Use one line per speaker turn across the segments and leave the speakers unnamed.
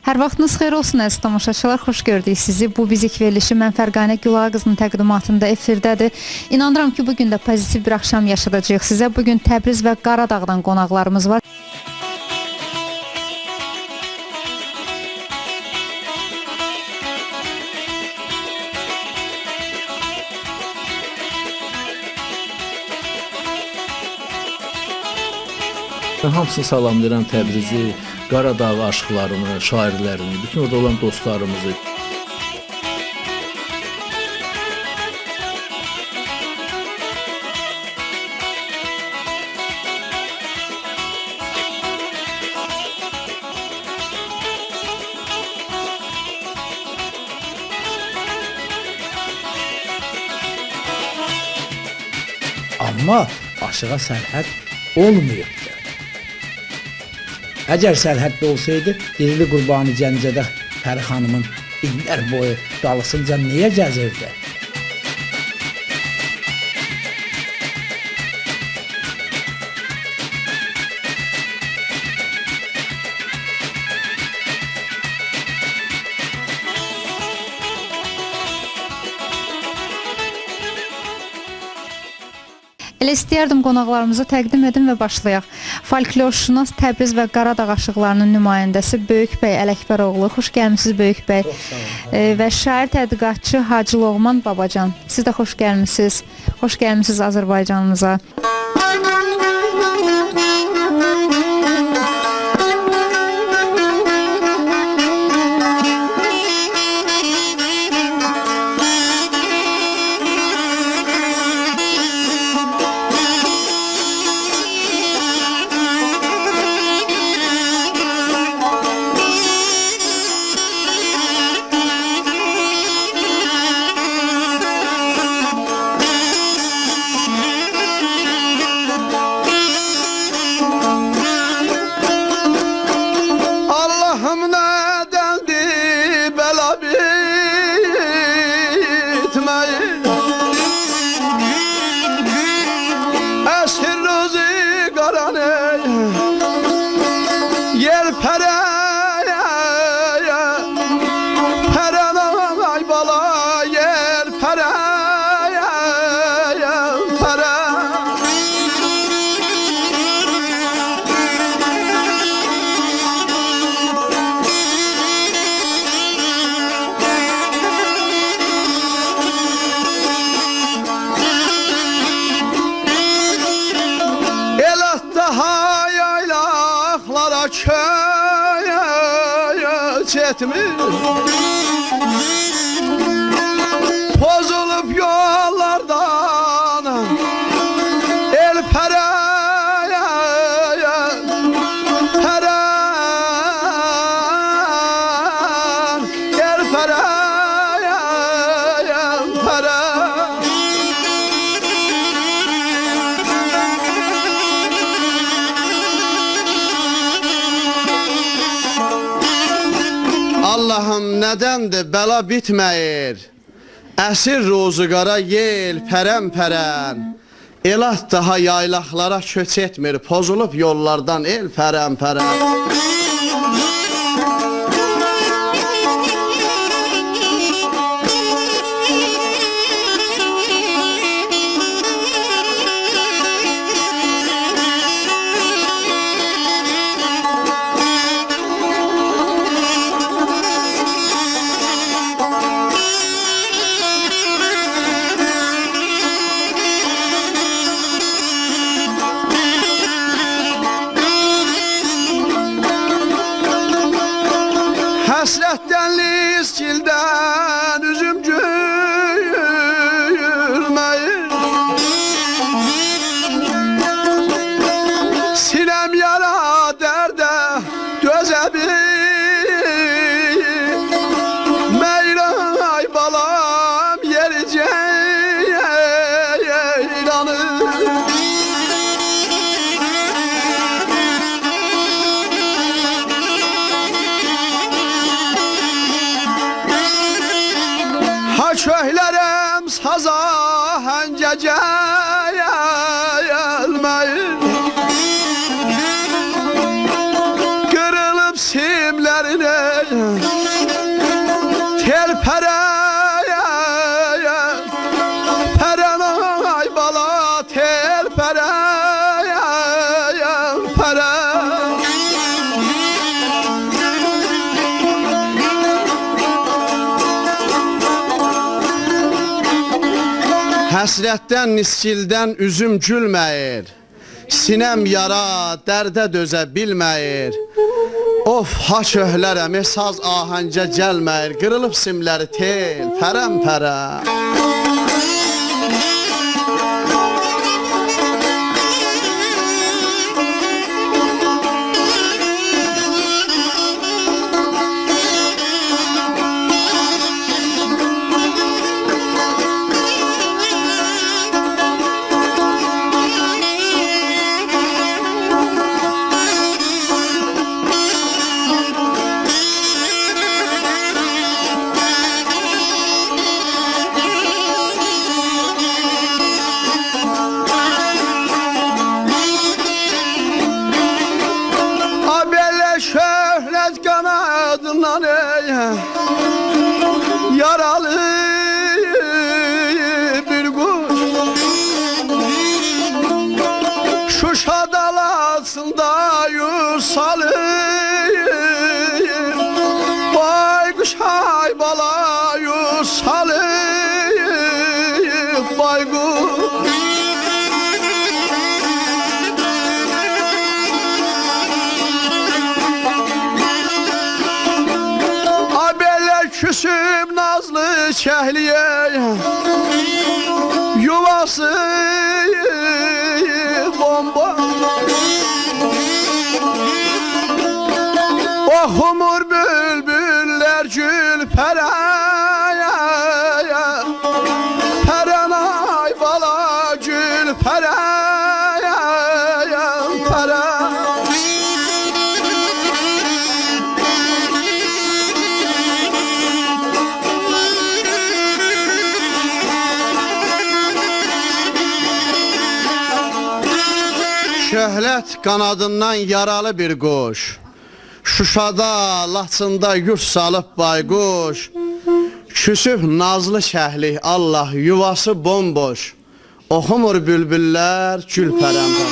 Hər vaxtınız xeyir olsun əziz tamaşaçılar, xoş gördük sizi. Bu bizik verilişi mən Fərqanə Gülağa qızının təqdimatında efirdədir. İnanıram ki, bugün də pozitiv bir axşam yaşadacağıq sizə. Bugün Təbriz və Qaradağdan qonaqlarımız var.
Mən hamısını salamlayıram Təbrizi, Qaradağ aşıqlarını, şairlərini, bütün orada olan dostlarımızı.
Amma aşığa sərhəd olmayıbdı. Əgər sərhəddə olsaydı, Dirili Qurbani Gəncədə Pəri xanımın illər boyu dalısınca niyə gəzirdi?
Elə istəyərdim qonaqlarımızı təqdim edim və başlayaq. Folklorşünas Təbriz və Qaradağ aşıqlarının nümayəndəsi Böyük bəy Ələkbəroğlu. Xoş gəlmisiniz Böyük bəy. Və şair tədqiqatçı Hacı Loğman Babacan. Siz də xoş gəlmisiniz. Xoş gəlmisiniz Azərbaycanımıza.
Pozulup yollardan el pereye peren el pereye peren. Allah'ım nedendir bela bitmeyir. Əsir rozu qara yel pərən-pərən. Elah daha yaylaqlara köç etmir. Pozulup yollardan el pərən-pərən. Həsrətdən liskildən üzüm gülməyir. Sinəm yara dərdə dözə bilir. Meyray balam yeri ceyranır. Köhlərəm saza həncəcə gəlməyir. Qırılıb sil simlerini tel pere ay bala tel pere pere. Həsrətdən, niskildən üzüm gülməyir, sinem yara, dərdə dözə bilməyir. Of, ha köhlərəm, saz ahəngə gəlməyir, qırılıb simləri tel, pərəm pərə. Şöhret kanadından yaralı bir kuş Şuşa dalasında yusalı baykuş ay bala yusalı baykuş. Küsüb nazlı şəhliyə yuvası bomba oxumur bülbüllər gül pərə pərən ay bala gül pərə pərə. Şöhrət qanadından yaralı bir quş Şuşada, Laçında yurt salıb bayquş Küsüb nazlı şəhli Allah yuvası bomboş Oxumur bülbüllər gül pərəmdə.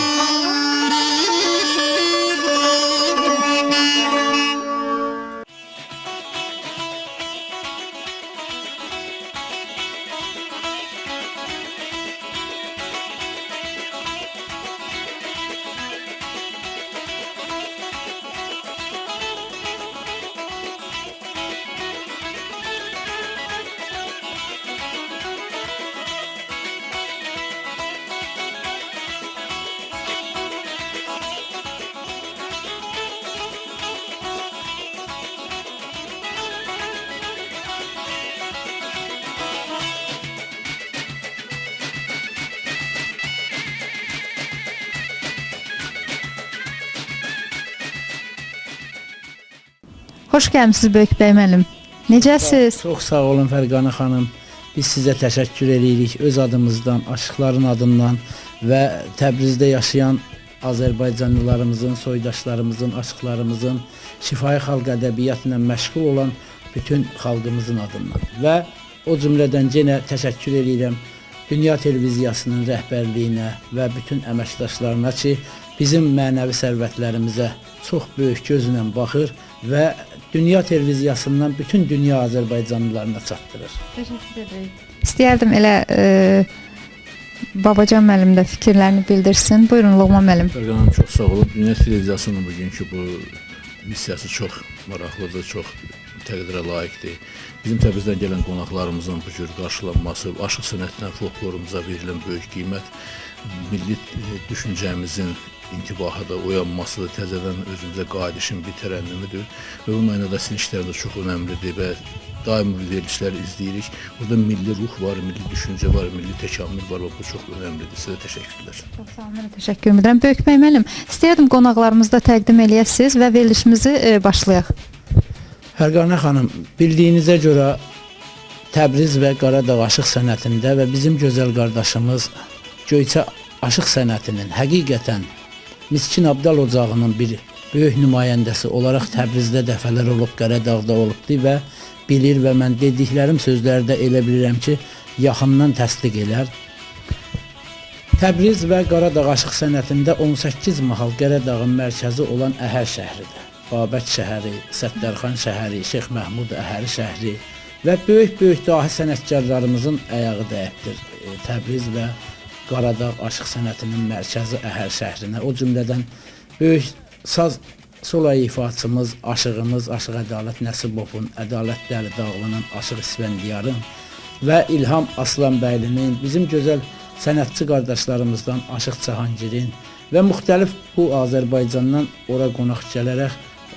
Xoş gəlmisiniz Böyük bəy müəllim. Necəsiz?
Çox sağ olun Fərqanə xanım. Biz sizə təşəkkür edirik öz adımızdan, aşıqların adından və Təbrizdə yaşayan Azərbaycanlılarımızın, soydaşlarımızın, aşıqlarımızın, şifahi xalq ədəbiyyatı ilə məşğul olan bütün xalqımızın adından. Və o cümlədən yenə təşəkkür edirəm Dünya Televiziyasının rəhbərliyinə və bütün əməkdaşlarına ki, bizim mənəvi sərvətlərimizə çox böyük gözlə baxır və Dünya Televiziyasından bütün dünya Azərbaycanlılarına çatdırır.
Təşəkkür edirəm. İstəyərdim elə Babacan müəllim də fikirlərini bildirsin. Buyurun Loğman müəllim.
Fərqan xanım, çox sağ olun. Dünya Televiziyasının bugünkü bu missiyası çox maraqlıdır, çox təqdirə layiqdir. Bizim Təbrizdən gələn qonaqlarımızın bu cür qarşılanması, aşıq sənətinə, folklorumuza verilən böyük qiymət, milli düşüncəmizin intibahada oyanması, təzədən özümüzə qayıdışın bir tərənnümüdür. Və bununla da sizin işləriniz çox önəmlidir və daimi verilişlər izləyirik. Burada milli ruh var, milli düşüncə var, milli təkamül var və bu çox önəmlidir. Sizə təşəkkürlər.
Çox sağ olun, təşəkkür edirəm. Böyük bəy müəllim, istəyirdim qonaqlarımızı da təqdim eləyəsiniz və verilişimizi başlayaq.
Fərqanə xanım, bildiyinizə görə Təbriz və Qaradağ aşıq sənətində və bizim gözəl qardaşımız Göyçə aşıq sənətinin həqiqətən Miskin Abdal ocağının bir böyük nümayəndəsi olaraq Təbrizdə dəfələr olub, Qaradağda olubdu və bilir və mən dediklərim sözlərdə elə bilirəm ki, yaxından təsdiq elər. Təbriz və Qaradağ aşıq sənətində 18 mahal Qaradağın mərkəzi olan Əhər şəhridir. Babək şəhəri, Səttarxan şəhəri, Şeyx Məhmud Əhəri şəhri və böyük dahi sənətkarlarımızın ayağı dəyibdir. Təbriz və Qaradağ aşıq sənətinin mərkəzi Əhər şəhrinə. O cümlədən böyük saz solay ifaçımız, aşığımız Aşıq Ədalət Nəsibovun, Ədalət Dəli Dağlının, Aşıq İsfəndiyarın və İlham Aslanbəylinin, bizim gözəl sənətçi qardaşlarımızdan Aşıq Cahangirin və müxtəlif bu Azərbaycandan ora qonaq gələrək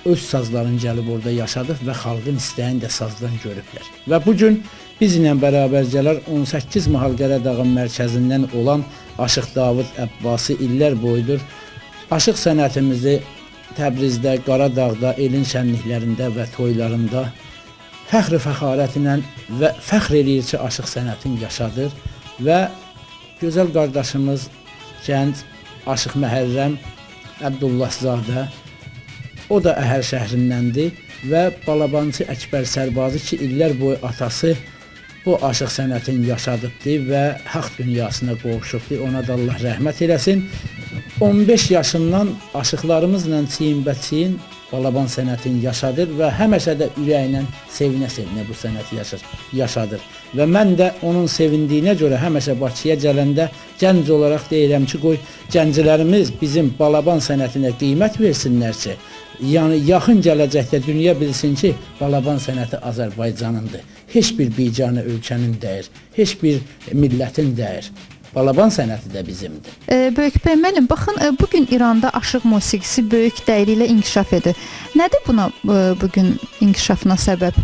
öz sazlarını gəlib orada yaşadıq və xalqın istəyini də sazdan görüblər. Və bugün bizlə bərabər gələr 18 mahal Qaradağın mərkəzindən olan Aşıq Davud Əbbasi illər boyudur aşıq sənətimizi Təbrizdə, Qaradağda, elin şənliklərində və toylarında fəxr-i fəxarətlə və fəxr eləyir ki, aşıq sənətin yaşadır və gözəl qardaşımız gənc Aşıq Məhərrəm Əbdullahzadə, o da Əhər şəhrindəndir və Balabançı Əkbər Sərbazı ki, illər boyu atası bu aşıq sənətin yaşadıbdır və haqq dünyasına qovuşubdur. Ona da Allah rəhmət eləsin. 15 yaşından aşıqlarımızla çiyin-bəçiyin Balaban sənətini yaşadır və həmişə də ürəklə sevinə-sevinə bu sənəti yaşadır. Və mən də onun sevindiyinə görə həmişə Bakıya gələndə gənc olaraq deyirəm ki, qoy gənclərimiz bizim Balaban sənətinə qiymət versinlər ki, yəni yaxın gələcəkdə dünya bilsin ki, Balaban sənəti Azərbaycanındır. Heç bir bicanə ölkənin deyir, heç bir millətin deyir. Balaban sənəti də bizimdir.
Böyük bəy müəllim, baxın, bugün İranda aşıq musiqisi böyük dəyəri ilə inkişaf edir. Nədir buna bugün inkişafına səbəb?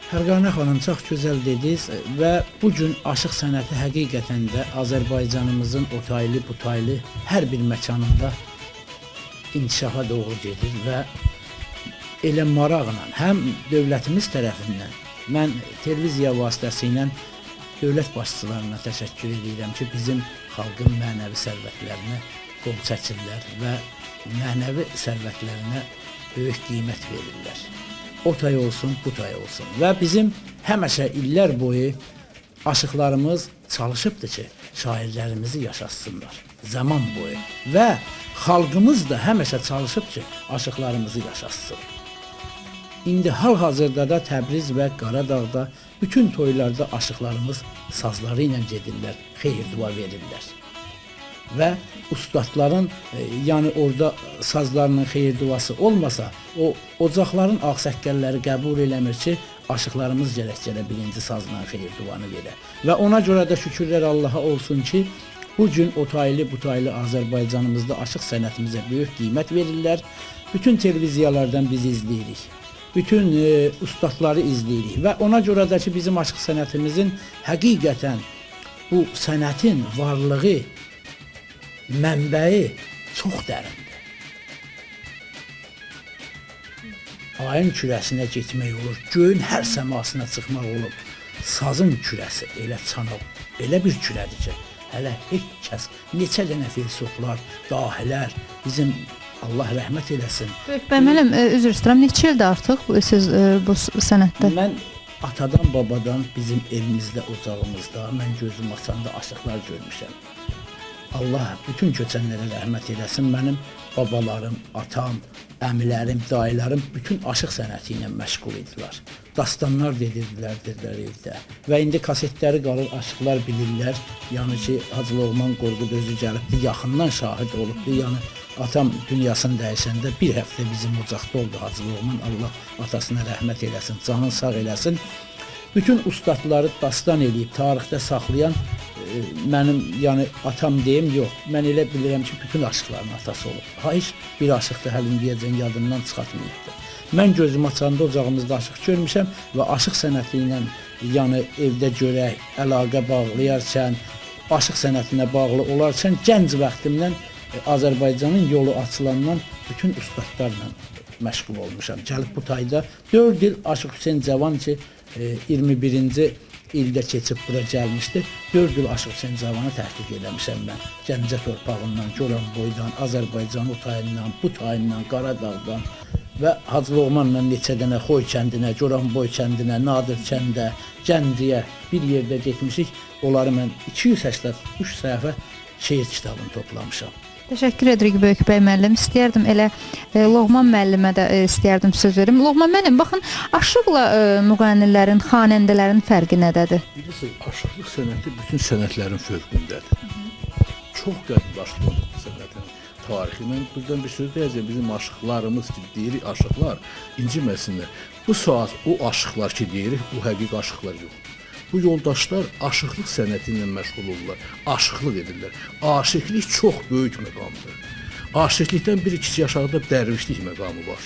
Fərqanə xanım, çox gözəl dediniz və bugün aşıq sənəti həqiqətən də Azərbaycanımızın o taylı, bu taylı hər bir məkanında inkişafa doğru gedir və elə maraqla həm dövlətimiz tərəfindən, mən televiziya vasitəsilə dövlət başçılarına təşəkkür edirəm ki, bizim xalqın mənəvi sərvətlərinə qol çəkirlər və mənəvi sərvətlərinə böyük qiymət verirlər. O tay olsun, bu tay olsun. Və bizim həmişə illər boyu aşıqlarımız çalışıbdır ki, şairlərimizi yaşatsınlar zaman boyu və xalqımız da həmişə çalışıb ki, aşıqlarımızı yaşatsın. İndi hal-hazırda da Təbriz və Qaradağda bütün toylarda aşıqlarımız sazları ilə gedirlər, xeyir-dua verirlər. Və ustadların, yəni orada sazlarının xeyir-duası olmasa, o ocaqların ağsəkkəlləri qəbul eləmir ki, aşıqlarımız gərək birinci sazla xeyir-duanı verə. Və ona görə də şükürlər Allaha olsun ki, bugün o taylı, bu taylı Azərbaycanımızda aşıq sənətimizə böyük qiymət verirlər. Bütün televiziyalardan biz izləyirik. Bütün ustadları izləyirik və ona görə də ki, bizim aşıq sənətimizin həqiqətən bu sənətin varlığı, mənbəyi çox dərindir. Ayın kürəsinə getmək olur, göyün hər səmasına çıxmaq olur. Sazın kürəsi elə çanaq, elə bir kürədir ki, hələ heç kəs, neçə dənə filosoflar, dahilər, bizim Allah rəhmət eləsin.
Böyük bəy müəllim, üzr istəyirəm, neçə ildir artıq siz bu sənətdə?
Mən atadan, babadan bizim evimizdə, ocağımızda, mən gözüm açanda aşıqlar görmüşəm. Allah bütün köçənlərə rəhmət eləsin. Mənim babalarım, atam, əmilərim, dayılarım bütün aşıq sənəti ilə məşğul idilər. Dastanlar dedirdilər evdə. Və indi kasetləri qalır, aşıqlar bilirlər. Yəni ki, Hacı Loğman Qorqudözü gəlibdi, yaxından şahid olubdu. Yəni atam dünyasını dəyişəndə bir həftə bizim ocaqda oldu Hacı Loğman. Allah atasına rəhmət eləsin, canını sağ eləsin. Bütün ustadları dastan eləyib, tarixdə saxlayan mənim, yəni atam deyim, yox. Mən elə bilirəm ki, bütün aşıqların atası olub. Heç bir aşıq da hələ indiyəcən yadından çıxartmayıbdır. Mən gözüm açanda ocağımızda aşıq görmüşəm və aşıq sənəti ilə, yəni evdə görək, əlaqə bağlayarkən, aşıq sənətinə bağlı olarkən gənc vaxtımdan Azərbaycanın yolu açılandan bütün ustadlarla məşğul olmuşam. Gəlib bu tayda 4 il Aşıq Hüseyn Cavan ki, 21-ci ildə keçib bura gəlmişdi. 4 il Aşıq Hüseyn Cavanı təhqiq eləmişəm mən. Gəncə torpağından, Goranboydan, Azərbaycan o tayından, bu tayından, Qaradağdan və Hacı Loğmanla neçə dənə Xoy kəndinə, Goranboy kəndinə, Nadir kəndə, Gəncəyə bir yerdə getmişik. Onları mən 283 səhifə şeir kitabını toplamışam.
Təşəkkür edirik Böyükbəy müəllim. İstəyərdim elə Loğman müəllimə də istəyərdim söz verim. Loğman müəllim, baxın, aşıqla müğənnilərin, xanəndələrin fərqi nədədir?
Bilirsiniz, aşıqlıq sənəti bütün sənətlərin fövqündədir. Çox qədim aşıqlıq sənətin tarixi. Mən buradan bir söz deyəcəm, bizim aşıqlarımız ki, deyirik aşıqlar, inciməsinlər. Bu saat o aşıqlar ki deyirik, bu həqiqi aşıqlar yoxdur. Bu yoldaşlar aşıqlıq sənəti ilə məşğul olurlar, aşıqlıq edirlər. Aşiqlik çox böyük məqamdır. Aşiqlikdən bir ikisi aşağıda dərvişlik məqamı var.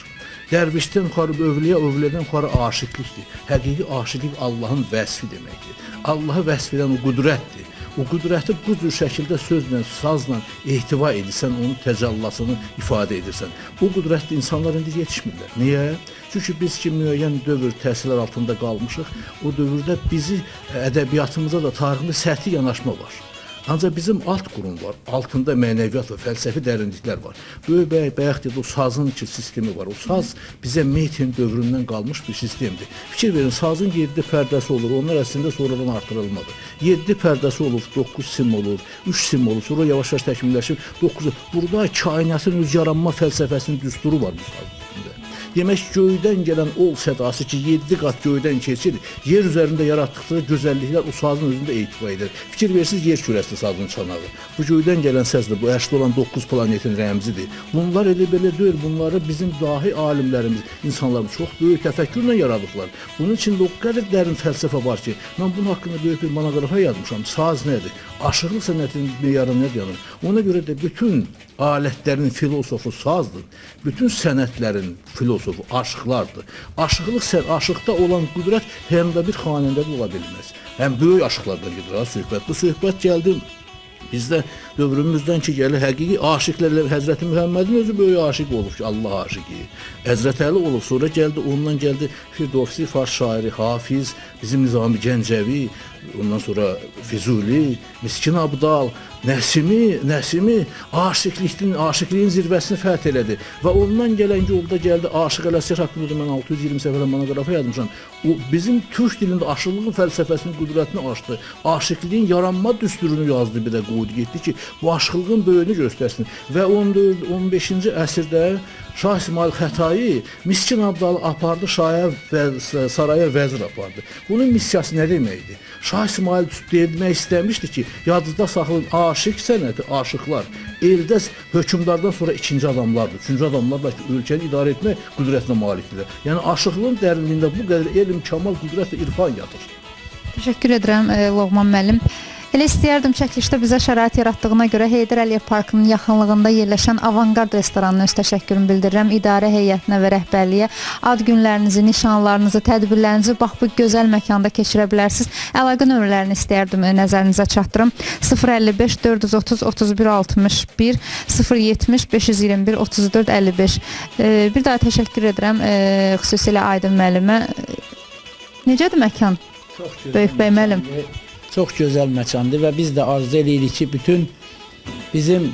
Dərvişdən yuxarı övliya, övliyadan yuxarı aşiqlikdir. Həqiqi aşiqlik Allahın vəsfi deməkdir. Allahı vəsf edən o qüdrətdir. O qüdrəti bu cür şəkildə sözlə, sazla ehtiva edirsən, onun təcəllasını ifadə edirsən. O qüdrətli insanlar indi yetişmirlər. Niyə? Çünki biz ki, müəyyən dövr təsirlər altında qalmışıq. O dövrdə bizi ədəbiyyatımıza da tariximizdə səthi yanaşma var. Ancaq bizim alt qurum var, altında mənəviyyat və fəlsəfi dərinliklər var. Böyük bəy bayaq dedi, o sazın ki sistemi var. O saz bizə Metin dövründən qalmış bir sistemdir. Fikir verin, sazın 7 pərdəsi olur, onlar əslində sonradan artırılmadı. 7 pərdəsi olur, 9 sim olur, 3 sim olur, sonra yavaş-yavaş təkmilləşib 9. Burada kainatın öz yaranma fəlsəfəsinin düsturu var bu sazın üstündə. Demək ki, göydən gələn ol sədası ki, 7 qat göydən keçir, yer üzərində yaratdıqları gözəlliklər o sazın özündə ehtiva edir. Fikir versiniz, yer kürəsidir sazın çanağı. Bu göydən gələn səsdir, bu əşli olan 9 planetin rəmzidir. Bunlar elə belə deyil, bunları bizim dahi alimlərimiz, insanlarımız çox böyük təfəkkürlə yaradıblar. Bunun içində o qədər dərin fəlsəfə var ki, mən bunun haqqında böyük bir monoqrafiya yazmışam. Saz nədir? Aşıqlıq sənətinin meyarı nədir? Ona görə də bütün alətlərin filosofu sazdır. Bütün sənətlərin filosofu aşıqlardır. Aşıqda olan qüdrət həm də bir xanəndədə ola bilməz. Həm böyük aşıqlardan gedir söhbət. Bu söhbət gəldi bizdə dövrümüzdən ki, gəlir həqiqi aşiqlərlə Həzrəti Mühəmmədin özü böyük aşiq olub ki, Allah aşiqi. Həzrət Əli olub, sonra gəldi, ondan gəldi Firdovsi, Fars şairi, Hafiz, bizim Nizami Gəncəvi, ondan sonra Füzuli, Miskin Abdal, Nəsimi aşiqliyin zirvəsini fəth elədi və ondan gələn yolda gəldi Aşıq Ələsgər haqqında mən 620 səfərlə monoqrafiya yazmışam. O bizim türk dilində aşıqlığın fəlsəfəsinin qüdrətini açdı. Aşiqliyin yaranma düsturunu yazdı, bir də qoydu getdi ki, bu aşıqlığın böyüyünü göstərsin və 14-15-ci əsrdə Şah İsmail Xətai Miskin Abdalı apardı saraya vəzir apardı. Bunun missiyası nə deməkdir? Şah İsmail demək istəmişdi ki, yadınızda saxlayın, aşiq sənəti, aşıqlar eldə hökmdardan sonra ikinci adamlardır. Üçüncü adamlarla ki, ölkəni idarə etmək qüdrətinə malikdirlər. Yəni aşıqlığın dərinliyində bu qədər elm, kamal, qüdrət və irfan yatır.
Təşəkkür edirəm Loğman müəllim. Elə istəyərdim çəkilişdə bizə şərait yaratdığına görə Heydər Əliyev Parkının yaxınlığında yerləşən Avangard restoranına öz təşəkkürümü bildirirəm. İdarə heyətinə və rəhbərliyə ad günlərinizi, nişanlarınızı, tədbirlərinizi bax bu gözəl məkanda keçirə bilərsiniz. Əlaqə nömrələrini istəyərdim nəzərinizə çatdırım. 055 430 31 61 070 521 34 55. Bir daha təşəkkür edirəm xüsusilə Aydın müəllimə. Necədir məkan? Böyükbəy müəllim.
Çox gözəl məkandır və biz də arzu edirik ki, bütün bizim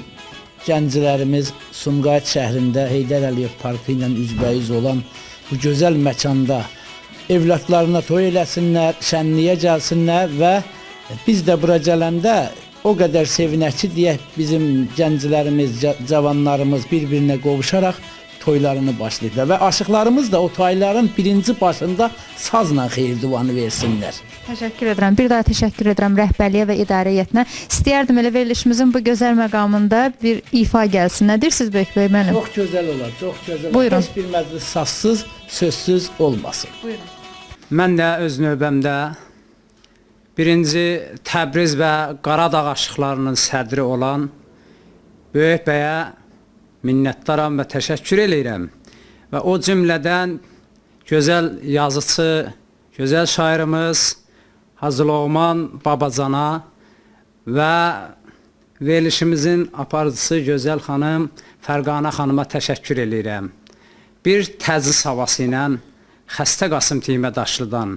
gənclərimiz Sumqayıt şəhrində Heydər Əliyev Parkı ilə üzbəyiz olan bu gözəl məkanda evlatlarına toy eləsinlər, şənliyə gəlsinlər və biz də bura gələndə o qədər sevinək ki, deyək bizim gənclərimiz, cavanlarımız bir-birinə qovuşaraq toylarını başlayıblar və aşıqlarımız da o toyların birinci başında sazla xeyir duanı versinlər.
Təşəkkür edirəm. Bir daha təşəkkür edirəm rəhbərliyə və idarə heyətinə. İstəyərdim elə verilişimizin bu gözəl məqamında bir ifa gəlsin. Nə deyirsiniz Böyükbəy müəllim?
Çox gözəl olar, çox gözəl.
Buyurun.
Heç bir məclis sazsız, sözsüz olmasın.
Buyurun.
Mən də öz növbəmdə birinci Təbriz və Qaradağ aşıqlarının sədri olan Böyükbəyə minnətdaram və təşəkkür eləyirəm. Və o cümlədən gözəl yazıcı, gözəl şairimiz Hacı Loğman Babacana və verilişimizin aparıcısı gözəl xanım Fərqanə xanıma təşəkkür eləyirəm. Bir təziz havası ilə Xəstə Qasım Timə Daşlıdan.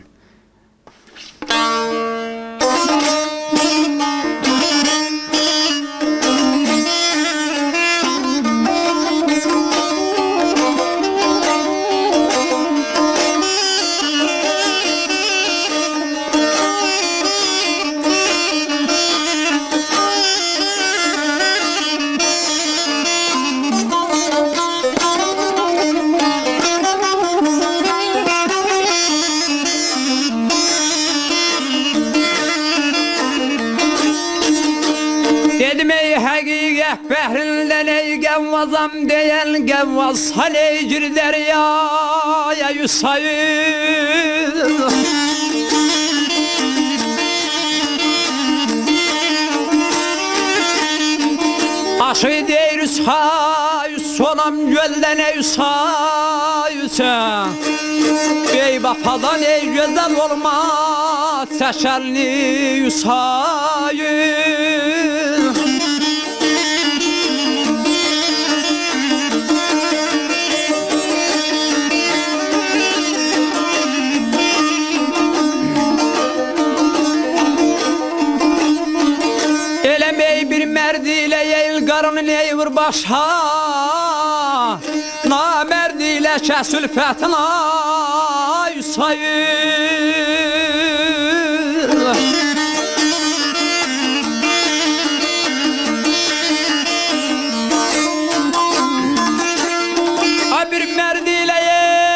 gavvazam diyen gavvaz hani gir deryaya yusayır. Aşı deyir üsayüs sonam gölden ey üsayüsen. Bey bapadan ey güzel olma teşerli yusayüs. Elemey bir merdiyle yeyil karını neyvur başa. Namerdiyle kesül fetna yusayır. Bir merdiyle yey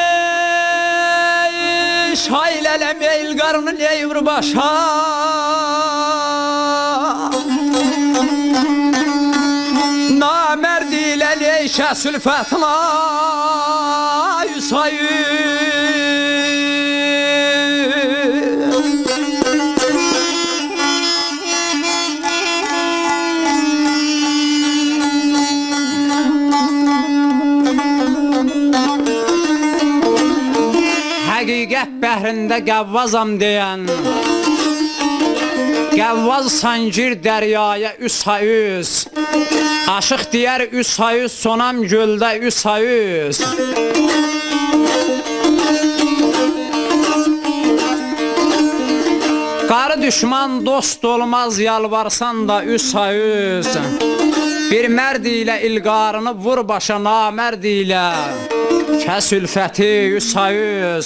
şaylelem yeyil karını neyvur başa. Namerdiyle leyşe sülfetla yusayır. Hakikat behrinde gavvazam diyen gavvaz sancir deryaya üsayüz. Aşık diğer üsayüz sonam gölde üsayüz. Karı düşman dost olmaz yalvarsan da üsayüz. Bir merd ile ilgarını vur başa namerd ile kes ülfeti üsayüz.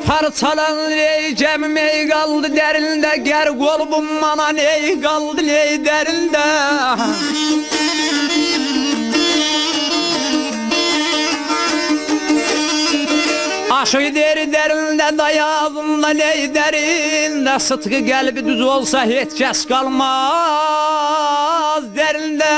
Parçalan ney cemmeyi kaldı derinde. Ger kolbum bana ney kaldı ney derinde. Aşı deri derinde dayağımda ney derinde. Sıtkı kalbi düz olsa hiç kes kalmaz derinde.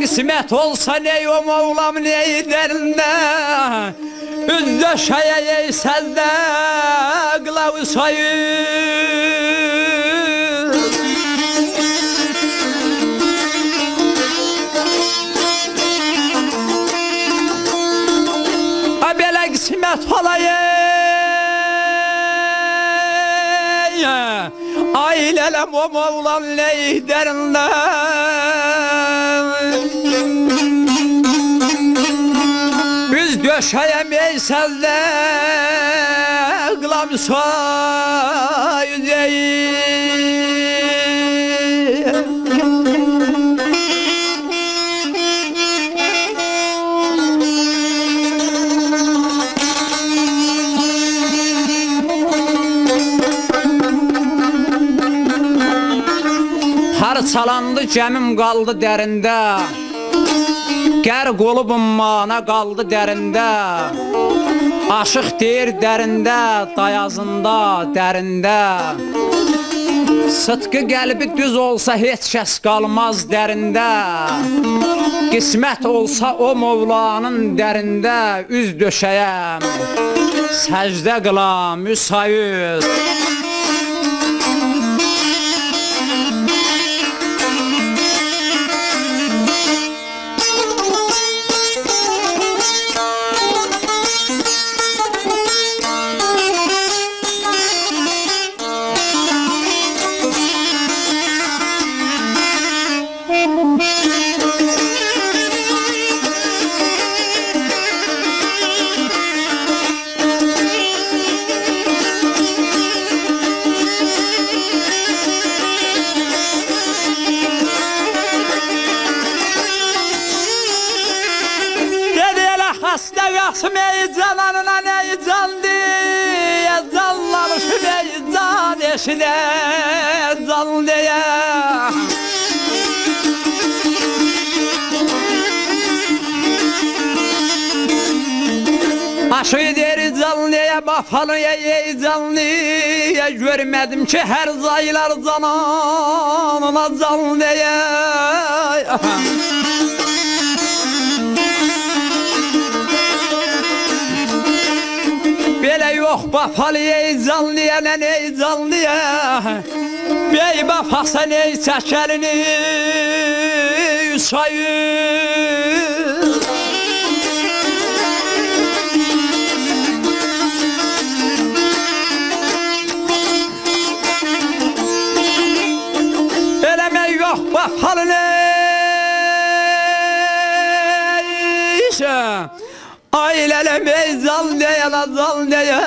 Kısmet olsa ney o Mevlam ney derinde. Üzdö şeye ey sezde kılavuz sayır. Abele kısmet olayım ailelem o Mevlam ney derinde. Biz döşeyemeyiz elde kılam sayıdeyiz. Parçalandı cemim kaldı derinde. Ger kolubum mana kaldı derinde. Aşık deyir derinde, dayazında derinde. Sıtkı qəlbi düz olsa heç kəs qalmaz derinde. Qismət olsa o Mevlanın derinde. Üz döşəyəm, səcdə qılam müsayüz. Xəstə qasım ey cananına ey can deyə canlanışım ey can eşinə can deyə Aşığı deri canlıya bafalıya ey canlıya görmədim ki hər zaylar cananına can deyə Belə yox bafalıya ey canlıya nən ey canlıya Bey bafasan ey çəkəlini sayır Yox bafalı neysə Ailələm ey zal deyə la zal deyə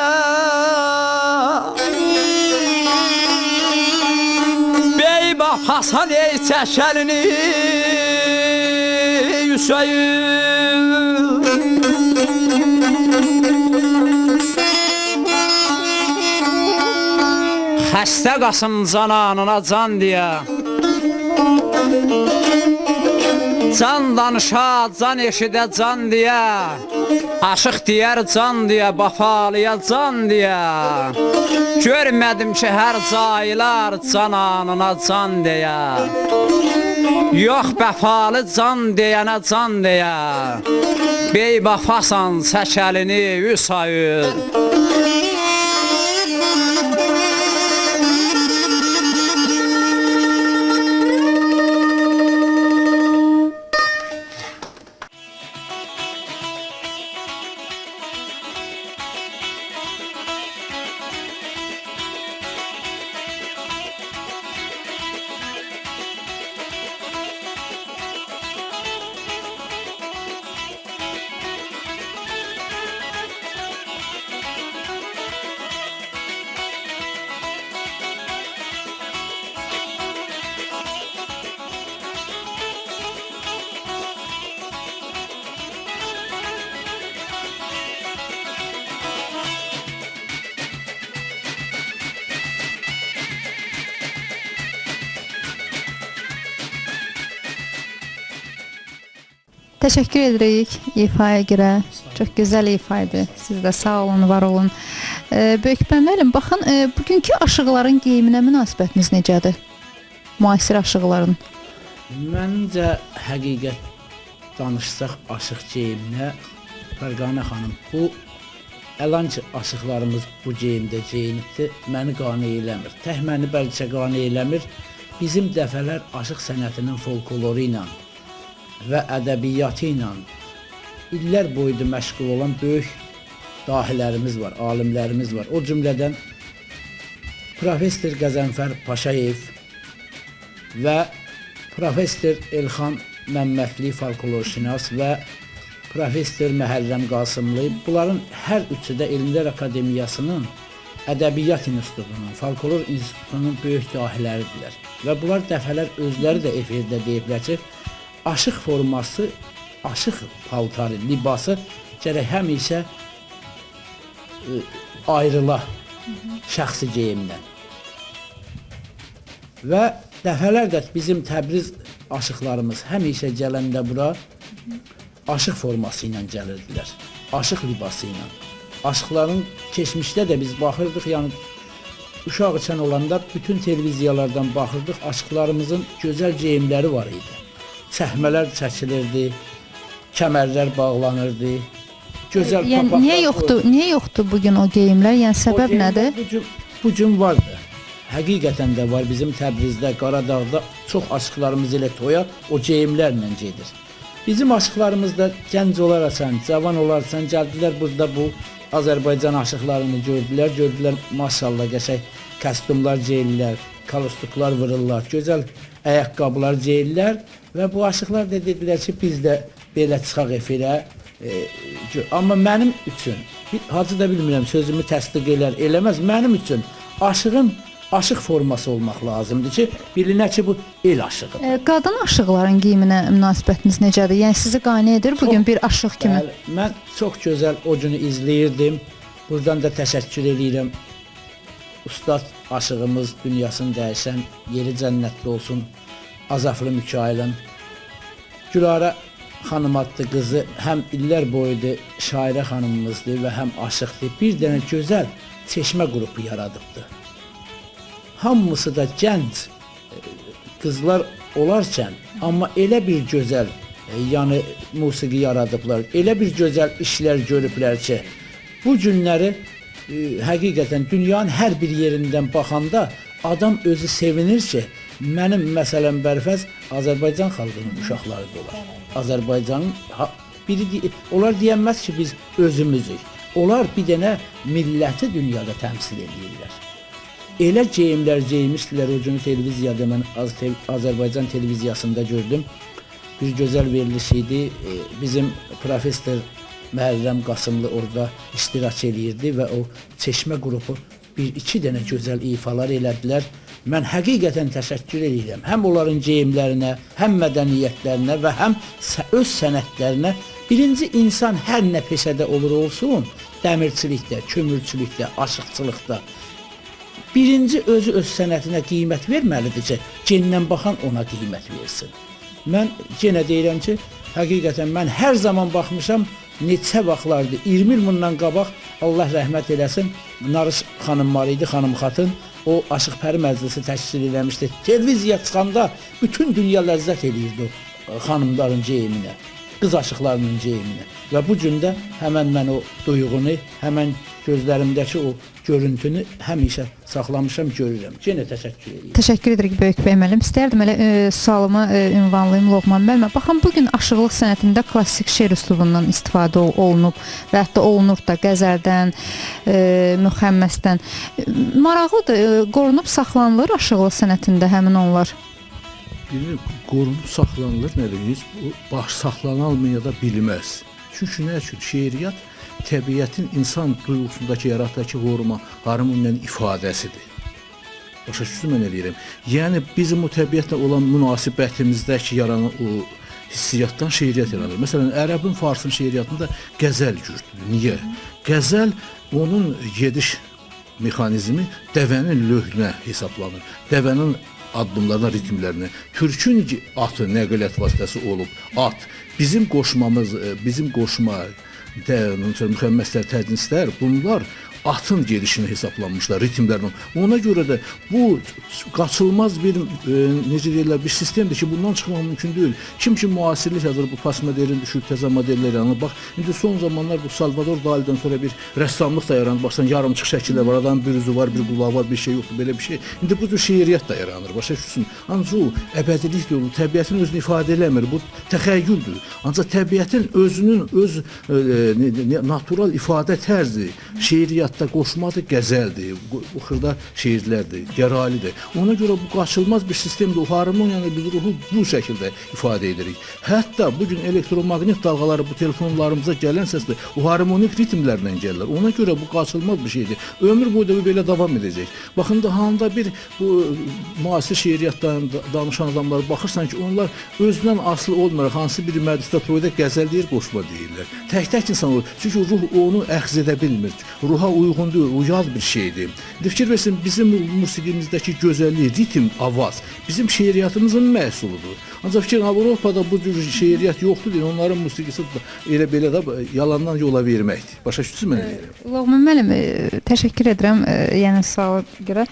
Bey bafasan ey çəkəlini Hüseyin Xəstə qasım cananına can deyə Can danışa, can eşidə can deyə Aşıq deyər can deyə, bafalıya can deyə Görmədim ki hər caylar cananına can deyə Yox bəfalı can deyənə can deyə Bey bafasan çəkəlini Hüsayır
Təşəkkür edirik ifaya görə. Çox gözəl ifa idi. Siz də sağ olun, var olun. Böyükbə müəllim, baxın, bugünkü aşıqların geyiminə münasibətiniz necədir? Müasir aşıqların.
Məncə həqiqət danışsaq aşıq geyiminə, Fərqanə xanım, bu əlan ki aşıqlarımız bu geyimdə geyinibdir, məni qane eləmir. Tək məni bəlkə qane eləmir. Bizim dəfələr aşıq sənətinin folkloru ilə və ədəbiyyatı ilə illər boyunca məşğul olan böyük dahilərimiz var, alimlərimiz var. O cümlədən Professor Qəzənfər Paşayev və Professor Elxan Məmmədli folklorşünas və Professor Məhərrəm Qasımlı, bunların hər üçü də Elmlər Akademiyasının Ədəbiyyat İnstitutunun, Folklor İnstitutunun böyük dahiləridirlər. Və bunlar dəfələr özləri də efirdə deyiblər ki, aşıq forması, aşıq paltarı, libası gərək həmişə ayrıla şəxsi geyimdən. Və dəfələrdə bizim Təbriz aşıqlarımız həmişə gələndə bura aşıq forması ilə gəlirdilər, aşıq libası ilə. Aşıqların keçmişdə də biz baxırdıq, yəni uşaq ikən olanda bütün televiziyalardan baxırdıq, aşıqlarımızın gözəl geyimləri var idi. Çəkmələr çəkilirdi, kəmərlər bağlanırdı, gözəl papaqlar.
Niyə yoxdur bugün o geyimlər? Yəni səbəb nədir?
Bu gün vardı. Həqiqətən də var. Bizim Təbrizdə, Qaradağda çox aşıqlarımız elə toya o geyimlərlə gedir. Bizim aşıqlarımız da gənc olarsan, cavan olarsan, gəldilər burada bu Azərbaycan aşıqlarını gördülər, maşallah qəşəng kostyumlar geyirlər, kalostuklar vururlar, gözəl ayaqqabılar geyirlər və bu aşıqlar da dedilər ki, biz də belə çıxaq efirə. Amma mənim üçün, Hacı da bilmirəm sözümü təsdiq elər, eləməz, mənim üçün aşığın aşıq forması olmaq lazımdır ki, bilinə ki, bu el aşığıdır.
Qadın aşıqların geyiminə münasibətiniz necədir? Yəni sizi qane edir bu gün bir aşıq kimi?
Bəli, mən çox gözəl o günü izləyirdim. Buradan da təşəkkür edirəm. Ustad aşığımız dünyasını dəyişən, yeri cənnətli olsun Azaflı Mikailin. Gülara xanım adlı qızı həm illər boyudur şairə xanımımızdır və həm aşıqdır. Bir dənə gözəl çeşmə qrupu yaradıbdır. Hamısı da gənc qızlar olarkən, amma elə bir gözəl yəni musiqi yaradıblar, elə bir gözəl işlər görüblər ki, bu günləri həqiqətən dünyanın hər bir yerindən baxanda adam özü sevinir ki, mənim məsələn Bərfəz Azərbaycan xalqının uşaqları da olar. Azərbaycanın onlar deyənməz ki, biz özümüzük. Onlar bir dənə milləti dünyada təmsil edirlər. Elə geyimlər geymişdilər, o günü televiziyada mən Azərbaycan televiziyasında gördüm. Bir gözəl veriliş idi. Bizim professor Məhərrəm Qasımlı orada iştirak edirdi və o çeşmə qrupu bir-iki dənə gözəl ifalar elədilər. Mən həqiqətən təşəkkür edirəm. Həm onların geyimlərinə, həm mədəniyyətlərinə və həm öz sənətlərinə. Birinci insan hər nə peşədə olur olsun, dəmirçilikdə, kömürçülükdə, aşıqçılıqda, birinci özü öz sənətinə qiymət verməlidir ki, gendən baxan ona qiymət versin. Mən yenə deyirəm ki, həqiqətən mən hər zaman baxmışam, neçə vaxtlardır, 20 il bundan qabaq, Allah rəhmət eləsin, Narış xanım var idi, xanım xatın, o Aşıq Pəri məclisi təşkil eləmişdi. Televiziya çıxanda bütün dünya ləzzət edirdi o xanımların geyiminə, qız aşıqlarının geyiminə. Və bu gün də həmən mən o duyğunu, həmən gözlərimdəki o görüntünü həmişə saxlamışam, görürəm. Yenə təşəkkür edirəm.
Təşəkkür edirik Böyük bəy müəllim. İstərdim elə sualımı ünvanlayım Loğman müəllimə. Baxın bu gün aşıqlıq sənətində klassik şeir üslubundan istifadə olunub və hətta olunur da qəzəldən, müxəmməsdən. Maraqlıdır, qorunub saxlanılır aşıqlıq sənətində həmin onlar.
Qorunub saxlanılır, nə deyir? Baş saxlanılmaya da bilməz. Çünki nə üçün? Şeiriyyat təbiətin insan duyğusundakı, yaratdakı qoruma, harmoniyanın ifadəsidir. Başa düşdünüz mən nə deyirəm? Yəni bizim o təbiətlə olan münasibətimizdəki yaranan o hissiyatdan şeiriyyat yaranır. Məsələn, ərəbin, farsın şeiriyyatında qəzəl güclüdür. Niyə? Qəzəl onun gediş mexanizmi dəvənin löhnə hesablanır. Dəvənin addımlarına, ritmlərinə. Türkün atı nəqliyyat vasitəsi olub, at. Bizim qoşma, müxəmməsizlər, tədnislər, bunlar atın gedişini hesablanmışlar, ritmlərini. Ona görə də bu qaçılmaz bir necə deyirlər, bir sistemdir ki, bundan çıxmaq mümkün deyil. Kim ki müasirlik yazır, bu postmodern düşür, təzə modellər yaranır. Bax, indi son zamanlar bu Salvador Dali'dən sonra bir rəssamlıq da yaranır. Baxsan, yarımçıq şəkillər var, adamın bir üzü var, bir qulağı var, bir şey yoxdur, belə bir şey. İndi bu cür şeiriyyat da yaranır, başa düşsün. Ancaq o əbədilik deyil, təbiətin özünü ifadə eləmir, bu təxəyyüldür. Ancaq təbiətin özünün öz natural ifadə tərzi, şeiriyyatda qoşmadır, qəzəldir, bu xırda şeirlərdir, gəralidir. Ona görə bu qaçılmaz bir sistemdir. O harmoniyanı biz ruhu bu şəkildə ifadə edirik. Hətta bugün elektromaqnit dalğaları bu telefonlarımıza gələn səslə o harmonik ritmlərlə gəlirlər. Ona görə bu qaçılmaz bir şeydir. Ömür boyu da bu belə davam edəcək. Baxın da handa bir bu müasir şeiriyyatdan danışan adamlar baxırsan ki, onlar özündən asılı olmayaraq hansı bir məclisdə toyda qəzəl deyir, qoşma deyirlər. Tək insan olur. Çünki ruh onu əxz edə bilmir. Ruha uyğundur, o yad bir şeydir. Fikir versin, bizim musiqimizdəki gözəllik, ritm, avaz bizim şeiriyyatımızın məhsuludur. Ancaq fikir, Avropada bu cür şeiriyyat yoxdur deyil, onların musiqisi elə belə də yalandan yola verməkdir. Başa düşdünüz mən deyirəm.
Loğman müəllim, təşəkkür edirəm yəni suala görə.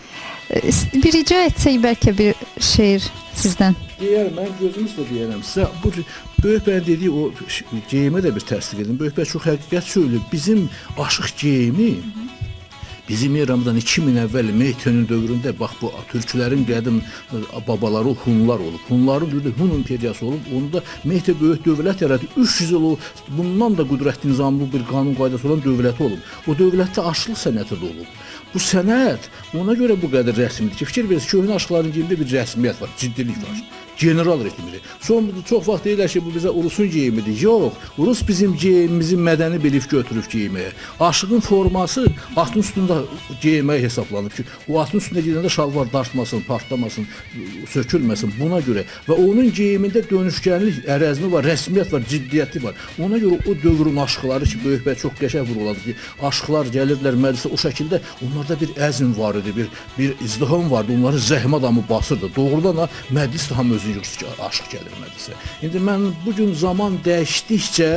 Bir rica etsək bəlkə bir şeir sizdən.
Deyər, mən gözümüz də deyərəm sizə, bu Böyük bəyin dediyi o geyimə də bir təsdiq edin. Böyük bəy çox həqiqət söylüyor. Bizim aşıq geyimi bizim eramızdan 2000 əvvəl Meytönün dövründə bax bu türklərin qədim babaları Hunlar olub. Hunların bir də Hun imperiyası olub. Onda Meytə böyük dövlət yaradı. 300 il o bundan da qüdrətli nizamlı bir qanun qaydası olan dövləti olub. O dövlətdə aşılıq sənəti də olub. Bu sənət ona görə bu qədər rəsmidir ki, fikir verirsiniz, köhnə aşıqların geyimində bir rəsmiyyət var, ciddilik var. General ritmidir. Son çox vaxt deyirlər ki, bu bizə Urusun geyimidir. Yox, Urus bizim geyimimizi mədəni bilib götürüb geyməyə. Aşığın forması atın üstündə da geyinmək hesablanıb ki, o atın üstündə gedəndə şalvar dartmasın, partlamasın, sökülməsin buna görə və onun geyimində dönüşkənlik, ərəzmi var, rəsmiyyət var, ciddiyyəti var. Ona görə o dövrün aşıqları ki, böyük bəy çox qəşəng vurğuladı ki, aşıqlar gəlirdilər məclisə o şəkildə onlarda bir əzm var idi, bir izdiham vardı, onları zəhmət adamı basırdı. Doğrudan da məclis hamı özünü yığır ki, aşıq gəlir məclisə. İndi mən bu gün zaman dəyişdikcə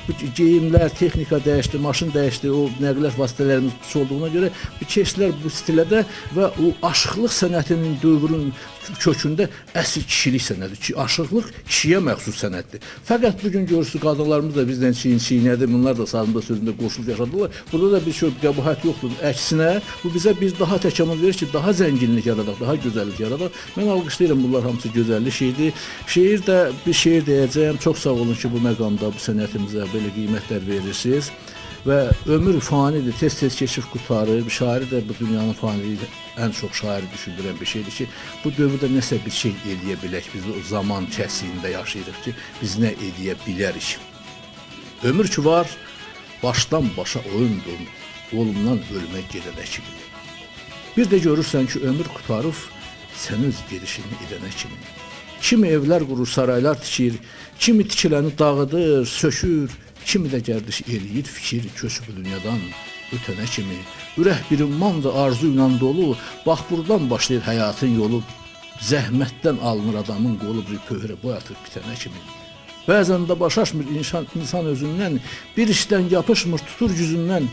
bu geyimlər, texnika dəyişdi, maşın dəyişdi, o nəqliyyat vasitələrimiz pis olduğuna görə keçdilər bu stilədə və o aşıqlıq sənətinin dövrün kökündə əsl kişilik sənətidir. Aşıqlıq kişiyə məxsus sənətdir. Fəqət bu gün görürsünüz qadınlarımız da bizdən çiynədir, bunlar da sazında sözündə qoşulub yaşadılar. Burada da bir şey qəbahət yoxdur. Əksinə bu bizə bir daha təkamül verir ki, daha zənginlik yaradaq, daha gözəllik yaradaq. Mən alqışlayıram, bunlar hamısı gözəllik şeydir. Şeir də bir şeir deyəcəyəm. Çox sağ olun ki, bu məqamda bu sənətimizə belə qiymətlər verirsiniz. Və ömür fanidir, tez-tez keçib qutarır. Şairi də bu dünyanın faniliyi ən çox şairi düşündürən bir şeydir ki, bu dövrdə nəsə bir şey eləyə bilək. Biz o zaman kəsiyində yaşayırıq ki, biz nə eləyə bilərik. Ömür ki var, başdan başa oyundur, olumdan ölmək gedənə kimi. Bir də görürsən ki, ömür qutarıb, sən öz gedişini edənə kimi. Kimi evlər qurur, saraylar tikir, kimi tikiləni dağıdır, sökür, kimi də gərdiş eləyir fikir, köçüb dünyadan ötənə kimi. Ürək bir ümmandır, arzu ilə dolu, bax buradan başlayır həyatın yolu. Zəhmətdən alınır adamın qolu, bir pöhrə boyatır bitənə kimi. Bəzən də başaşmır insan özündən, bir işdən yapışmır, tutur yüzündən.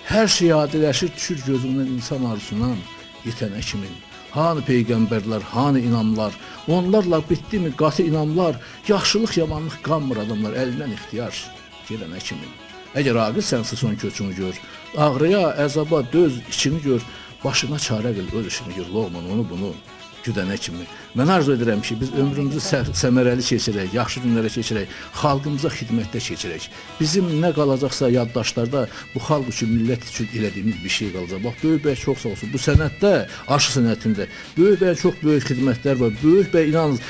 Hər şey adiləşir, düşür gözündən insan arzusundan yetənə kimi. Hani peyğəmbərlər, hani inamlar, onlarla bitdi mi qatı inamlar, yaxşılıq, yamanlıq qanmır adamlar, əlindən ixtiyar gedənə kimi. Əgər aqilsənsə son köçünü gör, ağrıya, əzaba, döz, içini gör, başına çarə qıl, öz işini gör, loğman onu bunu güdənə kimi. Mən arzu edirəm ki, biz ömrümüzü səmərəli keçirək, yaxşı günlərə keçirək, xalqımıza xidmətdə keçirək. Bizim nə qalacaqsa yaddaşlarda bu xalq üçün, millət üçün elədiyimiz bir şey qalacaq. Bax, Böyük bəy çox sağ olsun. Bu sənətdə, aşı sənətində Böyük bəy çox böyük xidmətlər var. Böyük bəy inanın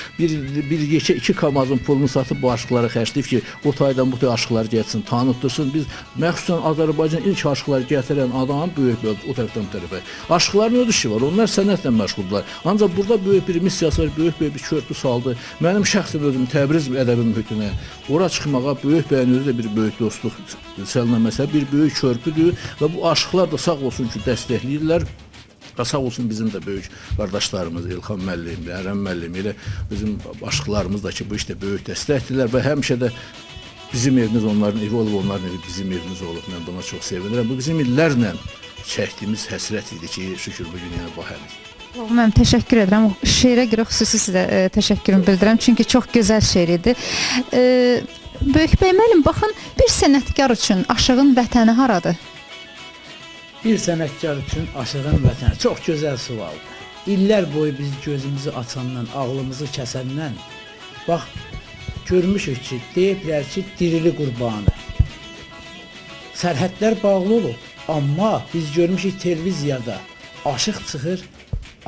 bir yekə 2 kamazın pulunu satıb bu aşıqlara xərcləyib ki, o taydan bu tay aşıqları gəlsin, tanıtdırsın. Biz məxsusən Azərbaycan ilk aşıqları gətirən adam Böyük bəy o tərəfdən bu tərəfə. Aşıqların öz işi var. Onlar sənətlə məşğuldurlar. Ancaq burada böyük bir missiyası var, böyük bir körpü saldı. Mənim şəxsən özüm Təbriz ədəbi mühitinə ora çıxmağa Böyük bəyin özü də bir böyük dostluq səlnaməsə bir böyük körpüdür və bu aşıqlar da sağ olsun ki, dəstəkləyirlər. Və sağ olsun bizim də böyük qardaşlarımız İlxan müəllim, Ərəm müəllim, elə bizim aşıqlarımız da ki, bu işdə böyük dəstəkdirlər və həmişə də bizim evimiz onların evi olub, onların evi bizim evimiz olub. Mən buna çox sevinirəm. Bu bizim illərlə çəkdiyimiz həsrət idi ki, şükür bu gün yenə bahədir.
Mən təşəkkür edirəm. Şeirə görə xüsusi sizə təşəkkürümü bildirirəm. Çünki çox gözəl şeir idi. Böyük bəy müəllim, baxın, bir sənətkar üçün aşığın vətəni haradır?
Bir sənətkar üçün aşığın vətəni çox gözəl sualdır. İllər boyu biz gözümüzü açandan, ağlımızı kəsəndən bax görmüşük ki, deyiblər ki, dirili qurbanı. Sərhədlər bağlı olub, amma biz görmüşük televiziyada aşıq çıxır.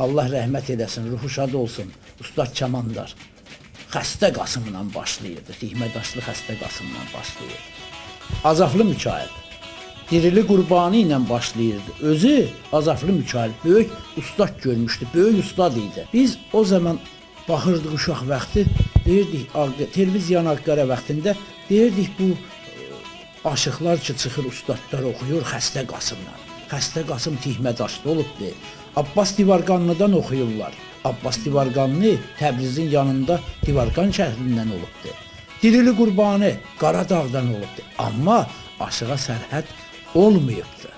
Allah rəhmət edəsin, ruhu şad olsun, Ustad Kamandar. Xəstə Qasımla başlayırdı, Rihmədaşlı Xəstə Qasımla başlayırdı. Azaflı Mikail, dirili qurbanı ilə başlayırdı. Özü Azaflı Mikail böyük ustad görmüşdü, böyük ustad idi. Biz o zaman baxırdıq uşaq vaxtı, deyirdik, televiziyanın Aqqara vaxtında, deyirdik bu aşıqlar ki, çıxır, ustadlar oxuyur Xəstə Qasımla. Xəstə Qasım Rihmədaşlı olubdur. Abbas Divarqanlıdan oxuyurlar. Abbas Divarqanlı Təbrizin yanında Divarqan şəhrindən olubdur. Dirili Qurbanı Qaradağdan olubdur. Amma aşığa sərhəd olmayıbdır.